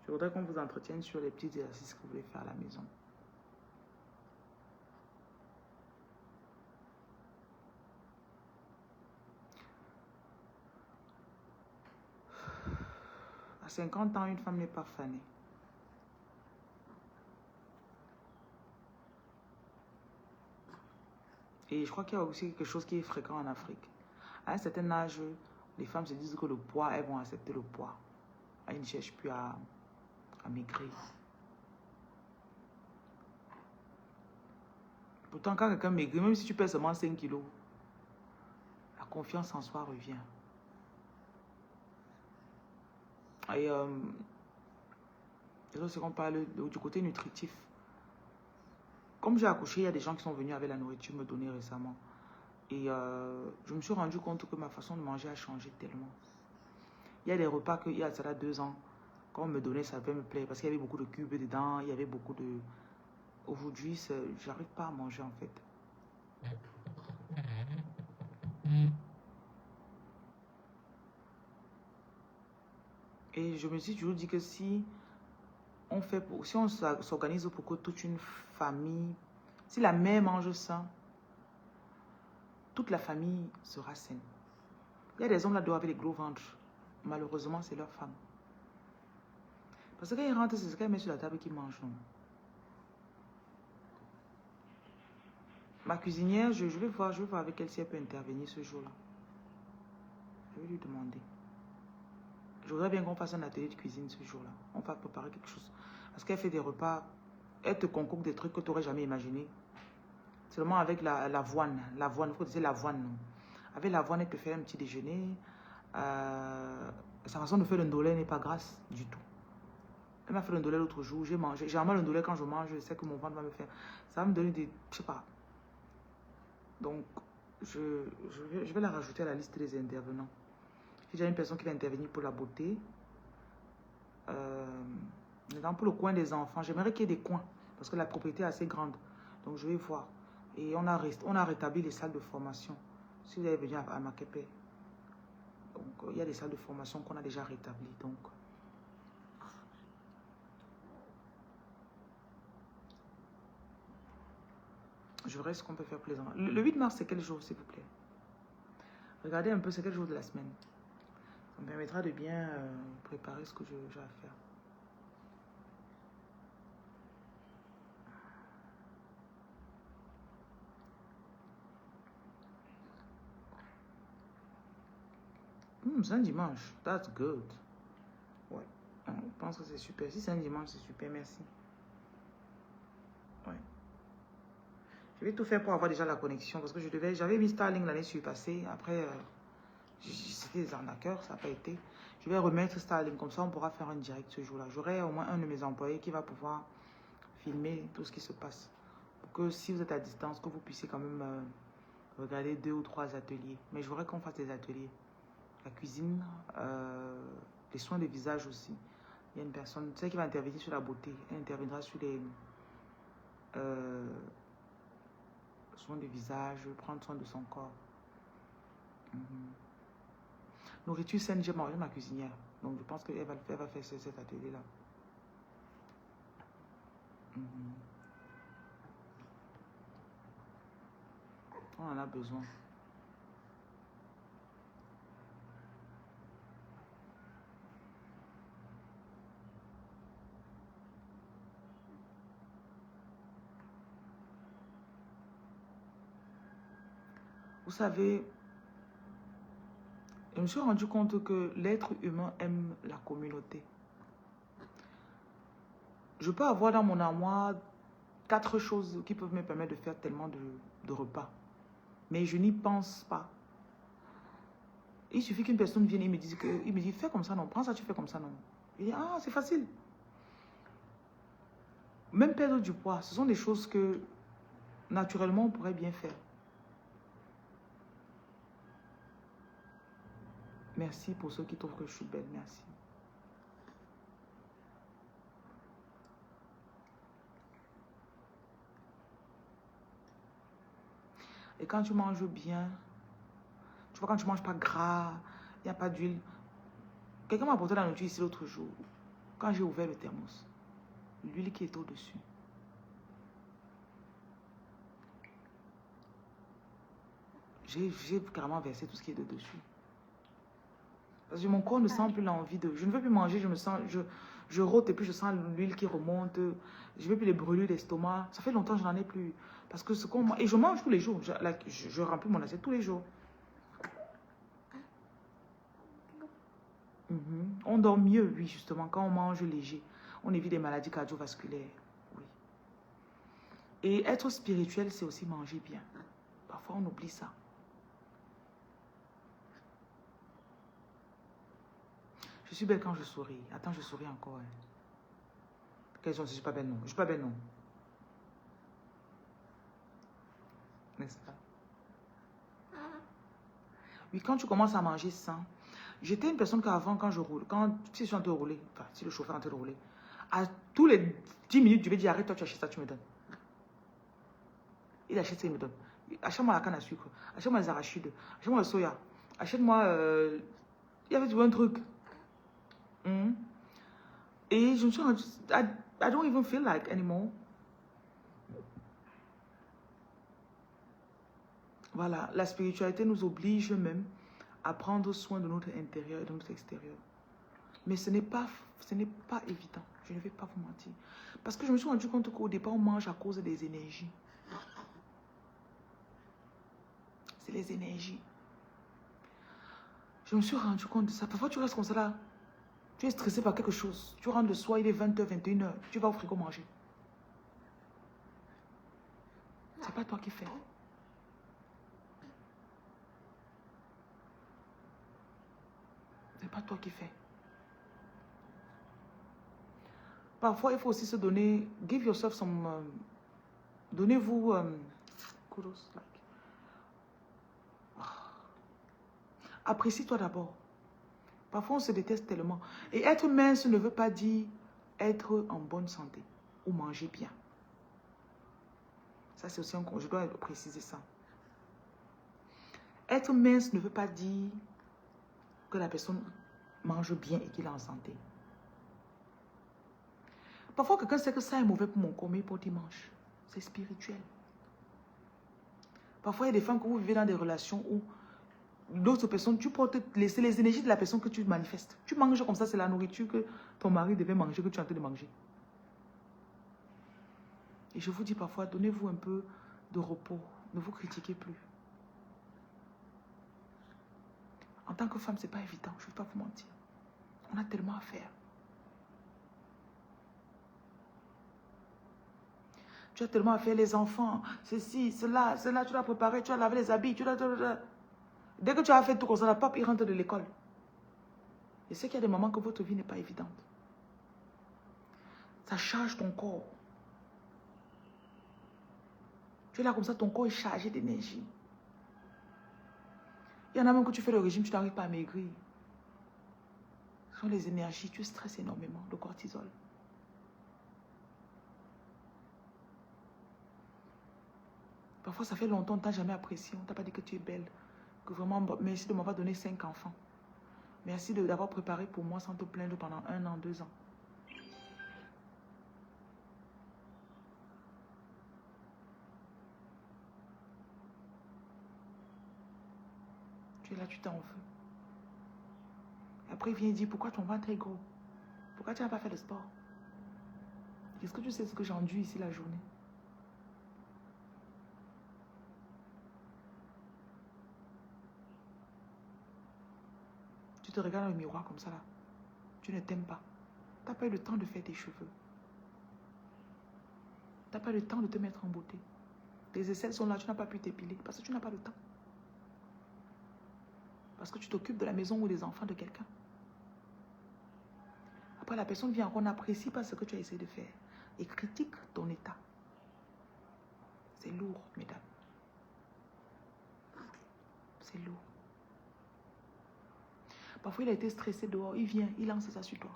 Je voudrais qu'on vous entretienne sur les petits exercices que vous voulez faire à la maison. À 50 ans, une femme n'est pas fanée. Et je crois qu'il y a aussi quelque chose qui est fréquent en Afrique. À un certain âge, les femmes se disent que le poids, elles vont accepter le poids. Elles ne cherchent plus à maigrir. Pourtant, quand quelqu'un maigrit, même si tu pèses seulement 5 kilos, la confiance en soi revient. Et c'est qu'on parle du côté nutritif. Comme j'ai accouché, il y a des gens qui sont venus avec la nourriture me donner récemment. Et je me suis rendu compte que ma façon de manger a changé tellement. Il y a des repas qu'il y a ça 2 ans, quand on me donnait, ça devait me plaire parce qu'il y avait beaucoup de cubes dedans, il y avait beaucoup de... Aujourd'hui, j'arrive pas à manger en fait. Et je me suis toujours dit que si on s'organise pour que toute une famille, si la mère mange sain, toute la famille sera saine. Il y a des hommes là-dedans avec des gros ventres. Malheureusement, c'est leur femme. Parce que quand ils rentrent, c'est ce qu'elles mettent sur la table qu'ils mangent. Non? Ma cuisinière, je vais voir avec elle si elle peut intervenir ce jour-là. Je vais lui demander. Je voudrais bien qu'on fasse un atelier de cuisine ce jour-là. On va préparer quelque chose. Parce qu'elle fait des repas, elle te concocte des trucs que tu n'aurais jamais imaginé. Seulement avec l'avoine. L'avoine, il faut dire l'avoine. Non? Avec l'avoine, elle te fait un petit déjeuner. Sa façon de faire le ndolé n'est pas grasse du tout. Elle m'a fait le ndolé l'autre jour. J'ai mangé. Généralement, le ndolé, quand je mange, je sais que mon ventre va me faire. Ça va me donner des... Je sais pas. Donc, je vais la rajouter à la liste des intervenants. J'ai déjà une personne qui va intervenir pour la beauté. Maintenant, pour le coin des enfants, j'aimerais qu'il y ait des coins. Parce que la propriété est assez grande. Donc, je vais voir. Et on a rétabli les salles de formation. Si vous avez venu à Makepe. Donc, il y a des salles de formation qu'on a déjà rétablies. Donc, je verrai ce qu'on peut faire pour les enfants. Le 8 mars, c'est quel jour, s'il vous plaît? Regardez un peu, c'est quel jour de la semaine. Ça me permettra de bien préparer ce que j'ai à faire. C'est un dimanche. That's good. Ouais. Je pense que c'est super. Si c'est un dimanche, c'est super. Merci. Ouais. Je vais tout faire pour avoir déjà la connexion. Parce que j'avais mis Starlink l'année passée. Après, c'était des arnaqueurs. Ça n'a pas été. Je vais remettre Starlink. Comme ça, on pourra faire un direct ce jour-là. J'aurai au moins un de mes employés qui va pouvoir filmer tout ce qui se passe. Pour que si vous êtes à distance, que vous puissiez quand même regarder 2 ou 3 ateliers. Mais je voudrais qu'on fasse des ateliers. La cuisine, les soins de visage aussi. Il y a une personne, tu sais, qui va intervenir sur la beauté. Elle interviendra sur les soins de visage, prendre soin de son corps. Nourriture saine, j'ai mangé ma cuisinière. Donc je pense qu'elle va faire cet atelier-là. On en a besoin. Vous savez, je me suis rendu compte que l'être humain aime la communauté. Je peux avoir dans mon armoire 4 choses qui peuvent me permettre de faire tellement de repas. Mais je n'y pense pas. Il suffit qu'une personne vienne et il me dit, fais comme ça, non, prends ça, tu fais comme ça, non. Il dit, ah, c'est facile. Même perdre du poids, ce sont des choses que naturellement on pourrait bien faire. Merci pour ceux qui trouvent que je suis belle, merci. Et quand tu manges bien, tu vois, quand tu manges pas gras, il n'y a pas d'huile. Quelqu'un m'a apporté la nourriture ici l'autre jour, quand j'ai ouvert le thermos. L'huile qui est au-dessus. J'ai carrément versé tout ce qui est de dessus. Parce que mon corps ne sent plus l'envie de... Je ne veux plus manger, je me sens... Je rôte et puis je sens l'huile qui remonte. Je ne veux plus les brûlures d'estomac. Ça fait longtemps que je n'en ai plus. Parce que ce qu'on mange... Et je mange tous les jours. Je remplis mon assiette tous les jours. On dort mieux, oui, justement, quand on mange léger. On évite des maladies cardiovasculaires. Oui. Et être spirituel, c'est aussi manger bien. Parfois, on oublie ça. Je suis belle quand je souris. Attends, je souris encore. Quelles sont, je suis pas belle, non. Je suis pas belle, non. N'est-ce pas? Oui, quand tu commences à manger sain. J'étais une personne qu'avant, quand je roule, si je suis en train de rouler, enfin, si le chauffeur est en train de rouler, à tous les 10 minutes, je vais dire, arrête-toi, tu achètes ça, tu me donnes. Il achète ça, il me donne. Achète-moi la canne à sucre, achète-moi les arachides, achète-moi le soya, achète-moi... Il y avait tout un truc. Et je me suis rendu... I don't even feel like anymore. Voilà, la spiritualité nous oblige même à prendre soin de notre intérieur et de notre extérieur. Mais ce n'est pas évident, je ne vais pas vous mentir. Parce que je me suis rendu compte qu'au départ, on mange à cause des énergies. C'est les énergies. Je me suis rendu compte de ça. Parfois, tu restes comme ça là. Tu es stressé par quelque chose. Tu rentres le soir, il est 20h, 21h. Tu vas au frigo manger. C'est pas toi qui fais. C'est pas toi qui fais. Parfois, il faut aussi se donner... Give yourself some... Donnez-vous... kudos, like. Apprécie-toi d'abord. Parfois, on se déteste tellement. Et être mince ne veut pas dire être en bonne santé ou manger bien. Ça, c'est aussi un... Je dois préciser ça. Être mince ne veut pas dire que la personne mange bien et qu'il est en santé. Parfois, quelqu'un sait que ça est mauvais pour mon corps, mais pour qu'il mange. C'est spirituel. Parfois, il y a des femmes que vous vivez dans des relations où d'autres personnes, tu portes les énergies de la personne que tu manifestes. Tu manges comme ça, c'est la nourriture que ton mari devait manger, que tu es en train de manger. Et je vous dis parfois, donnez-vous un peu de repos. Ne vous critiquez plus. En tant que femme, ce n'est pas évident, je ne vais pas vous mentir. On a tellement à faire. Tu as tellement à faire, les enfants, ceci, cela, tu dois préparer, tu dois laver les habits, tu dois... Dès que tu as fait tout comme ça, la pape, il rentre de l'école. Je sais qu'il y a des moments que votre vie n'est pas évidente. Ça charge ton corps. Tu es là comme ça, ton corps est chargé d'énergie. Il y en a même que tu fais le régime, tu n'arrives pas à maigrir. Ce sont les énergies, tu stresses énormément, le cortisol. Parfois, ça fait longtemps, on ne t'a jamais apprécié, on ne t'a pas dit que tu es belle. Que vraiment, merci de m'avoir donné 5 enfants. Merci d'avoir préparé pour moi sans te plaindre pendant 1 an, 2 ans. Tu es là, tu t'en veux. Après, il vient dire, pourquoi ton ventre est gros? Pourquoi tu n'as pas fait de sport? Est-ce que tu sais ce que j'ai enduit ici la journée? Tu te regardes dans le miroir comme ça là. Tu ne t'aimes pas. Tu n'as pas eu le temps de faire tes cheveux. Tu n'as pas eu le temps de te mettre en beauté. Tes aisselles sont là, tu n'as pas pu t'épiler parce que tu n'as pas le temps. Parce que tu t'occupes de la maison ou des enfants de quelqu'un. Après, la personne vient, on n'apprécie pas ce que tu as essayé de faire et critique ton état. C'est lourd, mesdames. C'est lourd. Parfois, il a été stressé dehors, il vient, il lance ça sur toi.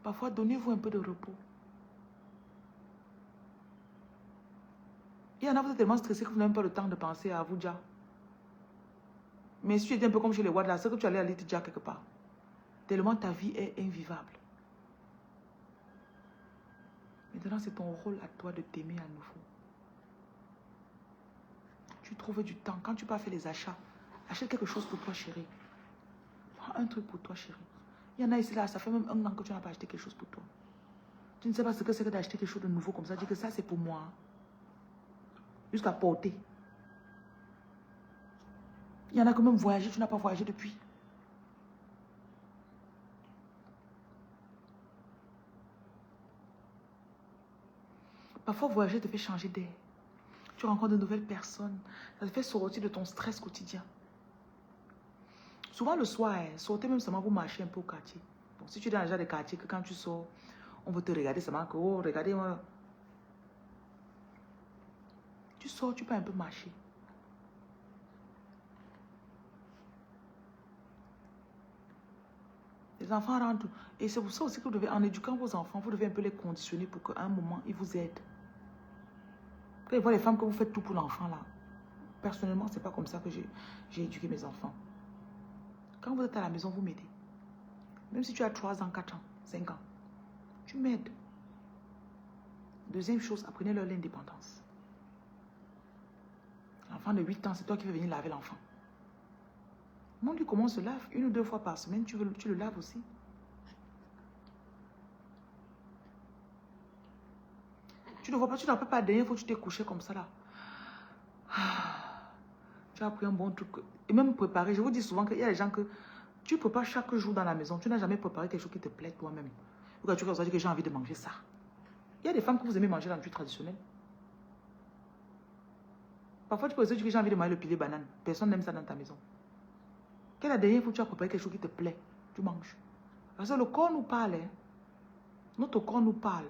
Parfois, donnez-vous un peu de repos. Il y en a, vous êtes tellement stressé que vous n'avez même pas le temps de penser à vous déjà. Mais si tu étais un peu comme chez les Ouad là, c'est que tu allais aller déjà quelque part. Tellement ta vie est invivable. Maintenant, c'est ton rôle à toi de t'aimer à nouveau. Tu trouves du temps. Quand tu pars faire les achats, achète quelque chose pour toi, chérie. Prends un truc pour toi, chérie. Il y en a ici, là, ça fait même 1 an que tu n'as pas acheté quelque chose pour toi. Tu ne sais pas ce que c'est que d'acheter quelque chose de nouveau comme ça. Dis que ça, c'est pour moi. Jusqu'à porter. Il y en a qui même voyagé, tu n'as pas voyagé depuis. Parfois, voyager te fait changer d'air. Tu rencontres de nouvelles personnes. Ça te fait sortir de ton stress quotidien. Souvent le soir, sortez même seulement pour marcher un peu au quartier. Bon, si tu es dans le genre de quartier que quand tu sors, on veut te regarder seulement que, oh, regardez-moi. Tu sors, tu peux un peu marcher. Les enfants rentrent. Et c'est pour ça aussi que vous devez, en éduquant vos enfants, vous devez un peu les conditionner pour qu'à un moment, ils vous aident. Quand ils voient les femmes que vous faites tout pour l'enfant là. Personnellement, c'est pas comme ça que j'ai éduqué mes enfants. Quand vous êtes à la maison, vous m'aidez. Même si tu as 3 ans, 4 ans, 5 ans, tu m'aides. Deuxième chose, apprenez-leur l'indépendance. L'enfant de 8 ans, c'est toi qui veux venir laver l'enfant. Montre-lui comment on se lave 1 ou 2 fois par semaine, tu le laves aussi. Tu ne vois pas, tu n'as pas la dernière fois que tu t'es couché comme ça là. Tu as pris un bon truc. Et même préparer, je vous dis souvent qu'il y a des gens que tu prépares chaque jour dans la maison. Tu n'as jamais préparé quelque chose qui te plaît toi-même. Quand tu dis que j'ai envie de manger ça. Il y a des femmes que vous aimez manger dans le truc traditionnel. Parfois, tu peux dire que j'ai envie de manger le pilé banane. Personne n'aime ça dans ta maison. Quelle est la dernière fois que tu as préparé quelque chose qui te plaît? Tu manges. Parce que le corps nous parle. Hein? Notre corps nous parle.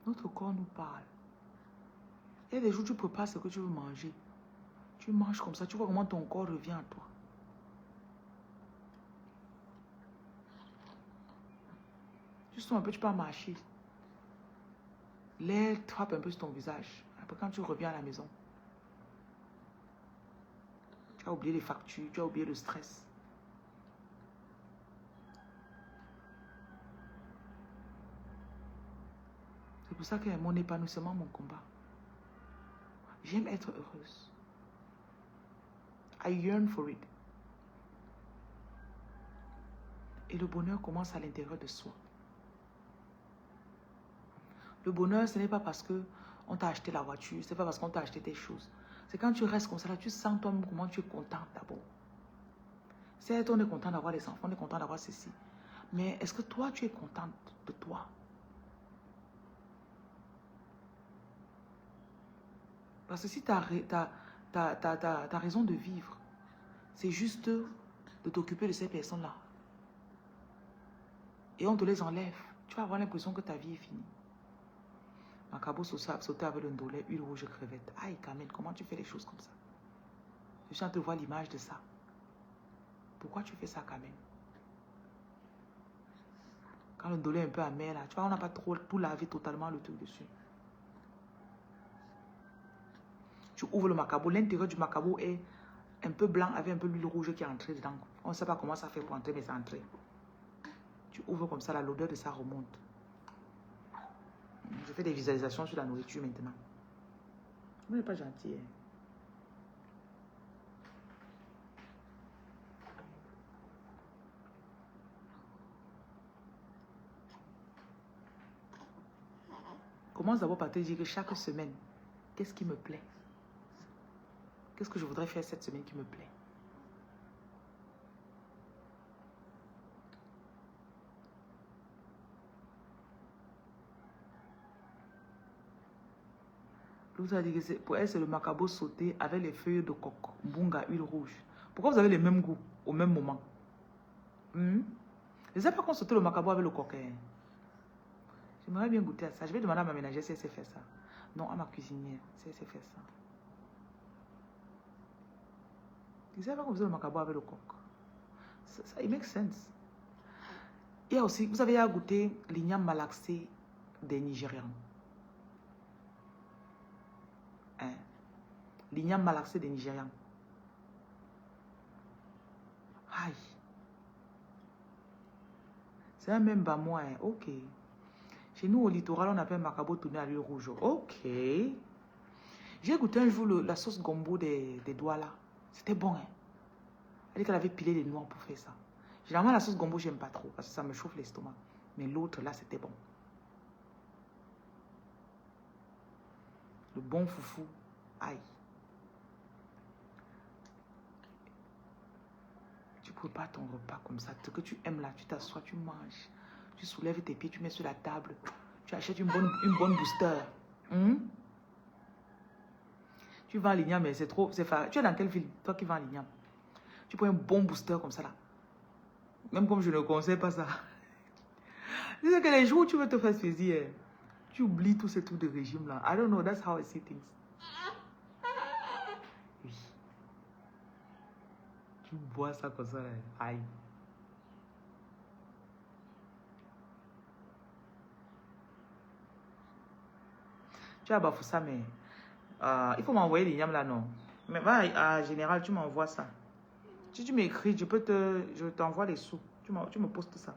Notre corps nous parle. Il y a des jours où tu prépares ce que tu veux manger. Tu manges comme ça. Tu vois comment ton corps revient à toi. Tu sens un peu, tu peux marcher. L'air frappe un peu sur ton visage. Après, quand tu reviens à la maison, tu as oublié les factures, tu as oublié le stress. C'est pour ça que mon épanouissement, mon combat. J'aime être heureuse. I yearn for it. Et le bonheur commence à l'intérieur de soi. Le bonheur, ce n'est pas parce qu'on t'a acheté la voiture, ce n'est pas parce qu'on t'a acheté des choses. C'est quand tu restes comme ça, là, tu sens toi-même comment tu es content d'abord. Certes, on est content d'avoir les enfants, on est content d'avoir ceci. Mais est-ce que toi, tu es contente de toi? Parce que si ta raison de vivre, c'est juste de t'occuper de ces personnes-là, et on te les enlève, tu vas avoir l'impression que ta vie est finie. Macabo sauter avec le ndolé, huile rouge, crevette. Aïe, Kamel, comment tu fais les choses comme ça? Je suis en train de voir l'image de ça. Pourquoi tu fais ça, Kamel? Quand le ndolé est un peu amer, là, tu vois, on n'a pas trop tout lavé totalement le truc dessus. Tu ouvres le macabo, l'intérieur du macabo est un peu blanc avec un peu l'huile rouge qui est entrée dedans. On ne sait pas comment ça fait pour entrer, mais c'est entré. Tu ouvres comme ça, l'odeur de ça remonte. Je fais des visualisations sur la nourriture maintenant. Vous n'êtes pas gentil. Hein? Commence d'abord par te dire que chaque semaine, qu'est-ce qui me plaît? Qu'est-ce que je voudrais faire cette semaine qui me plaît? L'autre a dit que pour elle, c'est le macabo sauté avec les feuilles de coco, bunga, huile rouge. Pourquoi vous avez les mêmes goûts au même moment? Je ne sais pas qu'on sautait le macabo avec le coquin. J'aimerais bien goûter à ça. Je vais demander à ma ménagère si elle sait faire ça. Non, à ma cuisinière. C'est fait ça. Ils savent pas qu'on faisait le macabo avec le coq. Ça, it makes sense. Il y a aussi, vous avez à goûter l'igname malaxé des Nigérians. Hein? L'igname malaxé des Nigérians. Aïe. C'est un même bas moi. Hein? Ok. Chez nous, au littoral, on appelle macabo tourné à l'huile rouge. Ok. J'ai goûté un jour la sauce gombo des Douala. C'était bon. Hein? Elle dit qu'elle avait pilé les noix pour faire ça. Généralement, la sauce gombo, j'aime pas trop parce que ça me chauffe l'estomac. Mais l'autre, là, c'était bon. Le bon foufou. Aïe. Tu prépares ton repas comme ça. Ce que tu aimes là, tu t'assois, tu manges. Tu soulèves tes pieds, tu mets sur la table. Tu achètes une bonne booster. Tu vas à l'igname, mais c'est trop... Tu es dans quelle ville? Toi qui vas à l'igname. Tu prends un bon booster comme ça là. Même comme je ne conseille pas ça. C'est que les jours où tu veux te faire plaisir, tu oublies tous ces trucs de régime là. I don't know, that's how I see things. Oui. Tu bois ça comme ça là. Aïe. Tu as bafoué ça, mais il faut m'envoyer l'igname là, non. Mais va en général, tu m'envoies ça. Si tu m'écris, je t'envoie les sous. Tu me postes ça.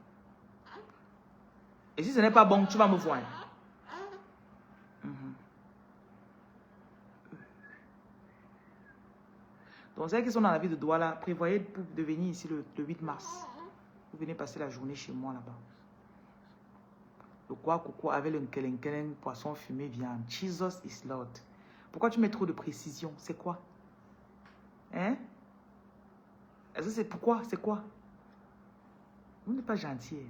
Et si ce n'est pas bon, tu vas me voir. Donc, ceux qui sont dans la ville de Douala, prévoyez de venir ici le 8 mars. Vous venez passer la journée chez moi là-bas. Le quoi coco avec le nkelen, poisson fumé, viande. Jesus is Lord. Pourquoi tu mets trop de précision? C'est quoi? Hein? Est-ce que c'est pourquoi? C'est quoi? Vous n'êtes pas gentil.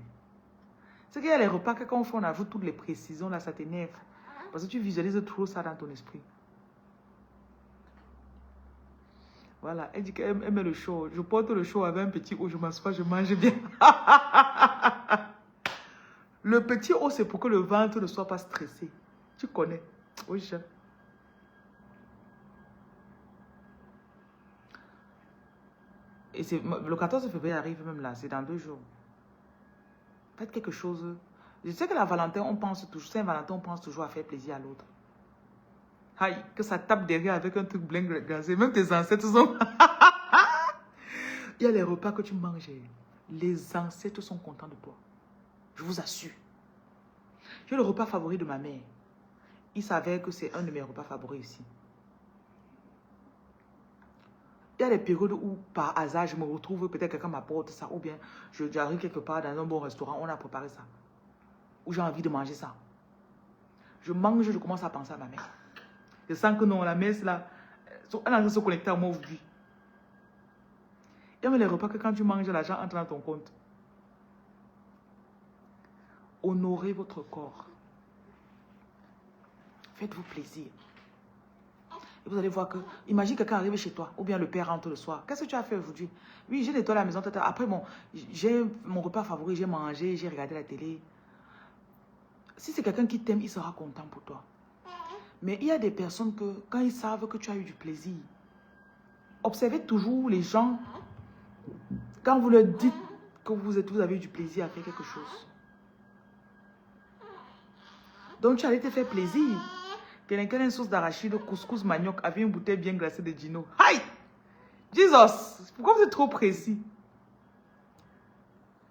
C'est qu'il y a les repas que quand on ajoute toutes les précisions, là, ça t'énerve. Parce que tu visualises trop ça dans ton esprit. Voilà, elle dit qu'elle aime le show. Je porte le show avec un petit haut, je m'assois, je mange bien. Le petit haut, c'est pour que le ventre ne soit pas stressé. Tu connais. Oui, chef. Et le 14 février arrive même là, c'est dans 2 jours. Faites quelque chose. Je sais que la Valentin, on pense toujours, Saint-Valentin, on pense toujours à faire plaisir à l'autre. Aïe, que ça tape derrière avec un truc bling gazé. Même tes ancêtres sont... Il y a les repas que tu manges. Les ancêtres sont contents de toi. Je vous assure. J'ai le repas favori de ma mère. Il savait que c'est un de mes repas favoris ici. Il y a des périodes où, par hasard, je me retrouve, peut-être quelqu'un m'apporte ça, ou bien j'arrive quelque part dans un bon restaurant, on a préparé ça. Ou j'ai envie de manger ça. Je mange, je commence à penser à ma mère. Je sens que non, la messe là, elle est en train de se connecter à moi aujourd'hui. Il y a même les repas que quand tu manges, l'argent entre dans ton compte. Honorez votre corps. Faites-vous plaisir. Et vous allez voir que, imagine quelqu'un arrive chez toi, ou bien le père rentre le soir. Qu'est-ce que tu as fait aujourd'hui? Oui, j'ai nettoyé la maison. Après, j'ai mon repas favori, j'ai mangé, j'ai regardé la télé. Si c'est quelqu'un qui t'aime, il sera content pour toi. Mais il y a des personnes que, quand ils savent que tu as eu du plaisir, observez toujours les gens, quand vous leur dites que vous avez eu du plaisir à faire quelque chose. Donc tu allais te faire plaisir. Quelqu'un a une sauce d'arachide, couscous, manioc, avec une bouteille bien glacée de Gino. Aïe! Jesus! Pourquoi vous êtes trop précis?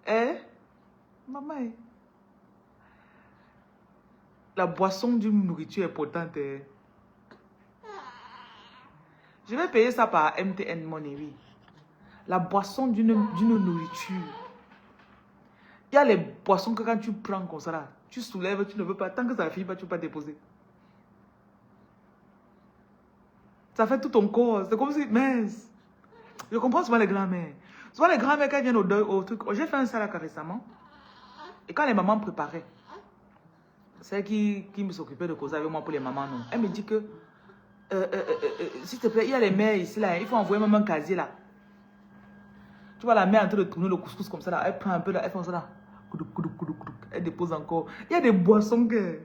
Eh? Maman, la boisson d'une nourriture est potente. Je vais payer ça par MTN Money, oui. La boisson d'une nourriture. Il y a les boissons que quand tu prends comme ça, là, tu soulèves, tu ne veux pas. Tant que ça ne finit pas, tu ne peux pas déposer. Ça fait tout ton corps. C'est comme si, mince. Je comprends souvent les grands-mères. Souvent les grands-mères, quand elles viennent au truc. J'ai fait un salade récemment. Et quand les mamans préparaient, celle qui me s'occupait de causer avec moi pour les mamans, non. Elle me dit que, s'il te plaît, il y a les mères ici, là. Il faut envoyer maman un casier, là. Tu vois la mère en train de tourner le couscous comme ça, là. Elle prend un peu, là. Elle fait ça, là. Elle dépose encore. Il y a des boissons que...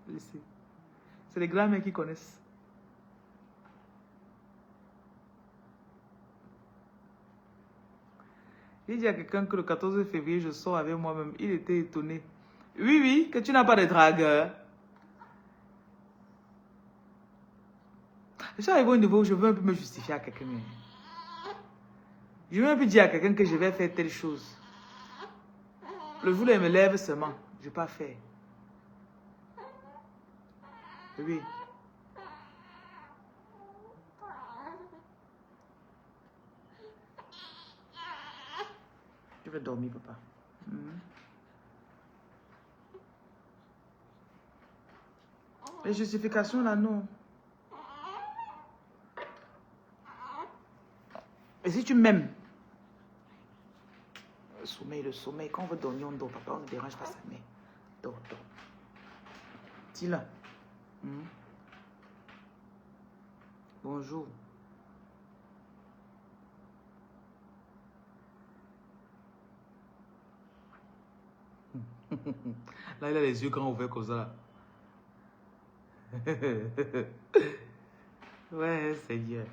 Laissez. C'est les grands-mères qui connaissent. J'ai dit à quelqu'un que le 14 février, je sors avec moi-même. Il était étonné. Oui, oui, que tu n'as pas de dragueur. Je suis arrivé au niveau où je veux un peu me justifier à quelqu'un. Je veux un peu dire à quelqu'un que je vais faire telle chose. Le jour où il me lève seulement, je ne vais pas faire. Oui. Je vais dormir, papa. Les justifications, là, non. Et si tu m'aimes, le sommeil, quand on veut dormir, on dort. Papa, on ne dérange pas sa mère. Dors, dors. Dis-le. Bonjour. Là, il a les yeux grands ouverts comme ça. Ouais, Seigneur.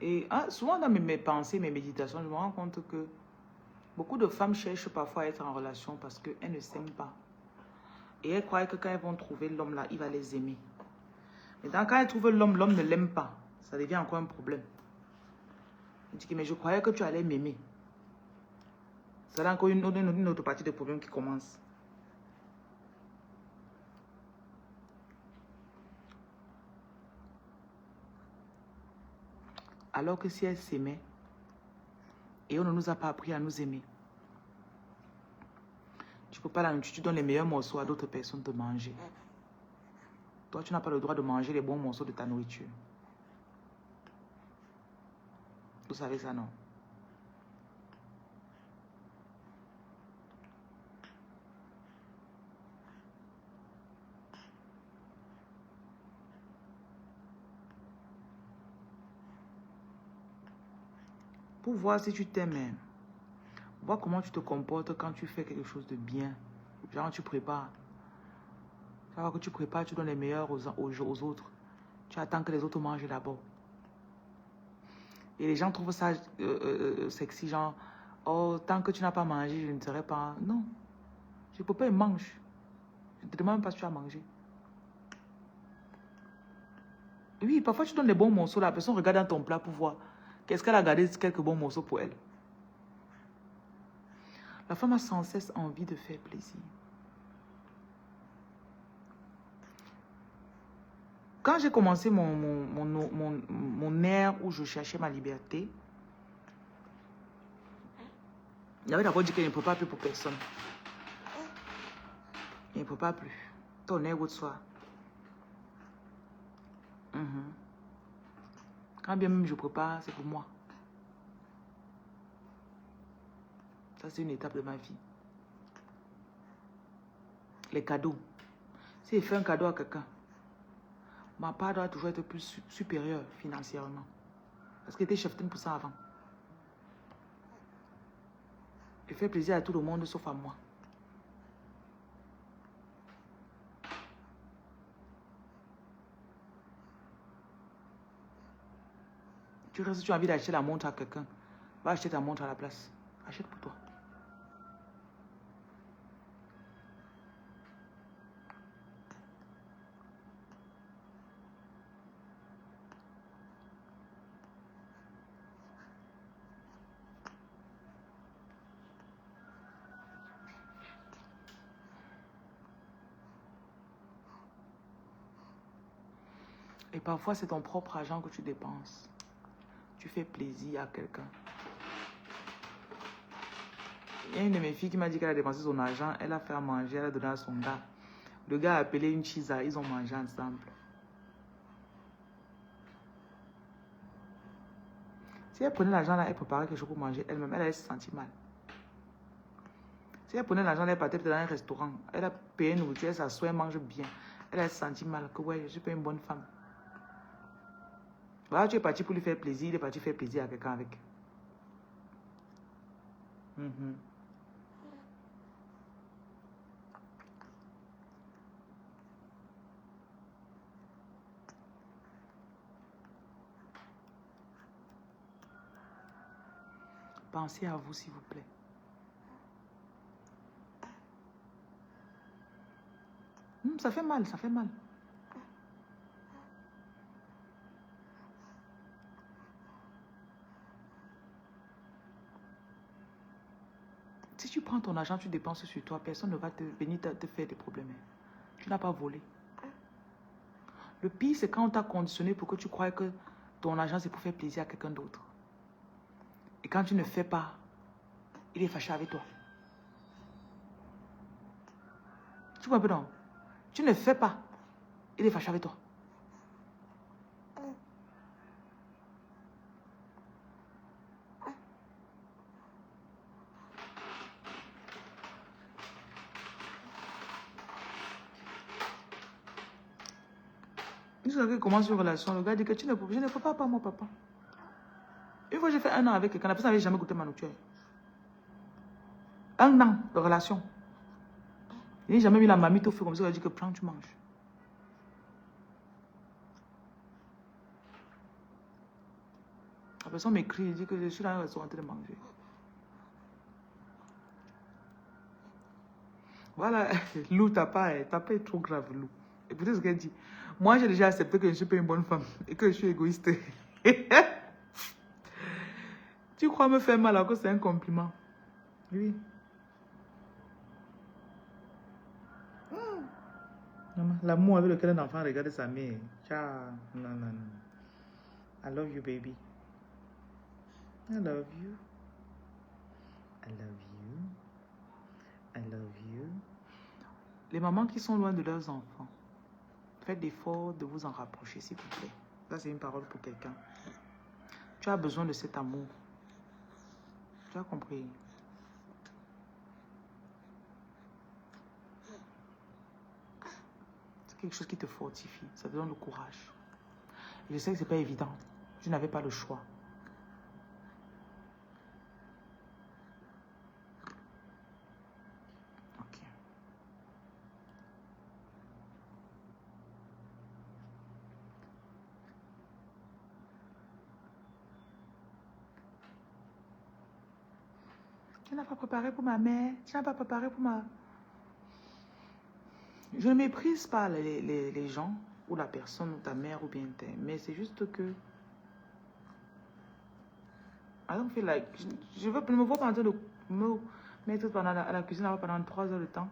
Et souvent dans mes pensées, mes méditations, je me rends compte que beaucoup de femmes cherchent parfois à être en relation parce qu'elles ne s'aiment pas. Et elles croient que quand elles vont trouver l'homme là, il va les aimer. Mais quand elles trouvent l'homme, l'homme ne l'aime pas. Ça devient encore un problème. Je dis que mais je croyais que tu allais m'aimer. C'est encore une autre partie de problème qui commence. Alors que si elles s'aimaient, et on ne nous a pas appris à nous aimer, tu ne peux pas la nourriture, tu donnes les meilleurs morceaux à d'autres personnes de manger. Toi, tu n'as pas le droit de manger les bons morceaux de ta nourriture. Vous savez ça, non? Pour voir si tu t'aimes, vois comment tu te comportes quand tu fais quelque chose de bien. Genre, tu prépares. Tu vois que tu prépares, tu donnes les meilleurs aux autres. Tu attends que les autres mangent d'abord. Et les gens trouvent ça sexy, genre, oh, tant que tu n'as pas mangé, je ne serai pas... Non, je ne peux pas, mange. Je ne te demande pas si tu as mangé. Oui, parfois tu donnes les bons morceaux, la personne regarde dans ton plat pour voir. Qu'est-ce qu'elle a gardé, quelques bons morceaux pour elle. La femme a sans cesse envie de faire plaisir. Quand j'ai commencé mon ère où je cherchais ma liberté, il avait d'abord dit qu'il ne peut pas plus pour personne. Il ne peut pas plus. Ton air ou de soi. Quand bien même je prépare, c'est pour moi. Ça, c'est une étape de ma vie. Les cadeaux. Si je fais un cadeau à quelqu'un, ma part doit toujours être plus supérieure financièrement. Parce qu'il était cheftain pour ça avant. Je fais plaisir à tout le monde sauf à moi. Tu restes, si tu as envie d'acheter la montre à quelqu'un, va acheter ta montre à la place. Achète pour toi. Et parfois, c'est ton propre argent que tu dépenses. Tu fais plaisir à quelqu'un. Il y a une de mes filles qui m'a dit qu'elle a dépensé son argent. Elle a fait à manger, elle a donné à son gars. Le gars a appelé une chisa, ils ont mangé ensemble. Si elle prenait l'argent là, elle préparait quelque chose pour manger elle-même, elle allait se sentir mal. Si elle prenait l'argent, elle partait dans un restaurant, elle a payé une nourriture, elle s'assoit, elle mange bien. Elle allait se sentir mal, que ouais, je suis pas une bonne femme. Voilà, tu es parti pour lui faire plaisir, il est parti faire plaisir à quelqu'un avec. Mhm. Pensez à vous, s'il vous plaît. Ça fait mal, ça fait mal. Si tu prends ton argent, tu dépenses sur toi, personne ne va venir te faire des problèmes. Tu n'as pas volé. Le pire, c'est quand on t'a conditionné pour que tu crois que ton argent, c'est pour faire plaisir à quelqu'un d'autre. Et quand tu ne fais pas, il est fâché avec toi. Tu vois un peu non? Tu ne fais pas, il est fâché avec toi. Une fois qu'il commence une relation, le gars dit que je ne peux pas, moi, papa. Une fois j'ai fait 1 an avec quelqu'un, la personne n'avait jamais goûté ma nourriture. 1 an de relation. Il n'a jamais mis la mamie au feu comme ça, il a dit que prends, tu manges. La personne m'écrit, il dit que je suis dans un restaurant en train de manger. Voilà, Lou, t'as pas été trop grave, Lou. Écoutez ce qu'elle dit. Moi, j'ai déjà accepté que je ne suis pas une bonne femme et que je suis égoïste. Tu crois me faire mal alors que c'est un compliment? Oui. L'amour avec lequel un enfant regarde sa mère. Ciao. Non, non, non. I love you, baby. I love you. I love you. I love you. Les mamans qui sont loin de leurs enfants, faites l'effort de vous en rapprocher, s'il vous plaît. Ça, c'est une parole pour quelqu'un. Tu as besoin de cet amour. Tu as compris? C'est quelque chose qui te fortifie. Ça te donne le courage. Et je sais que ce n'est pas évident. Je n'avais pas le choix. Ok. Tu n'as pas préparé pour ma mère. Tu n'as pas préparé pour ma... Je ne méprise pas les gens, ou la personne, ou ta mère, ou bien t'es. Mais c'est juste que... I don't feel like... Je ne me vois pas en train de me mettre à la cuisine pendant 3 heures de temps.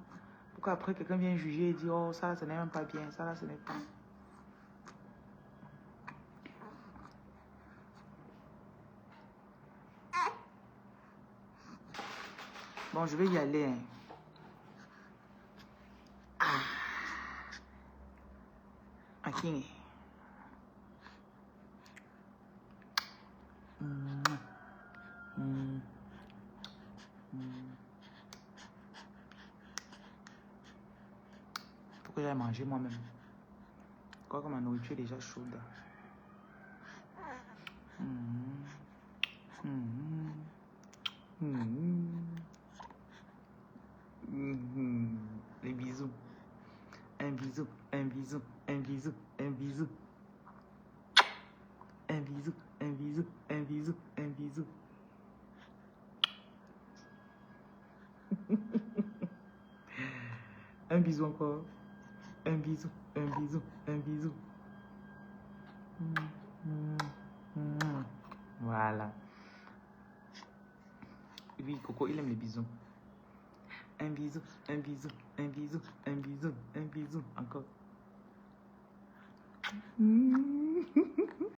Pour qu'après, quelqu'un vienne juger et dire, oh, ça là, ce n'est même pas bien. Ça là, ce n'est pas... Bon, je vais y aller. Hein. Ok. Faut que j'aille manger moi-même. Je crois que ma nourriture est déjà chaude. Les bisous. Un bisou, un bisou, un bisou, un bisou. Un bisou, un bisou, un bisou, un bisou. Un bisou encore. Un bisou, un bisou, un bisou. Voilà. Oui, Coco, il aime les bisous. Un bisou, un bisou, un bisou, un bisou, un bisou. Encore.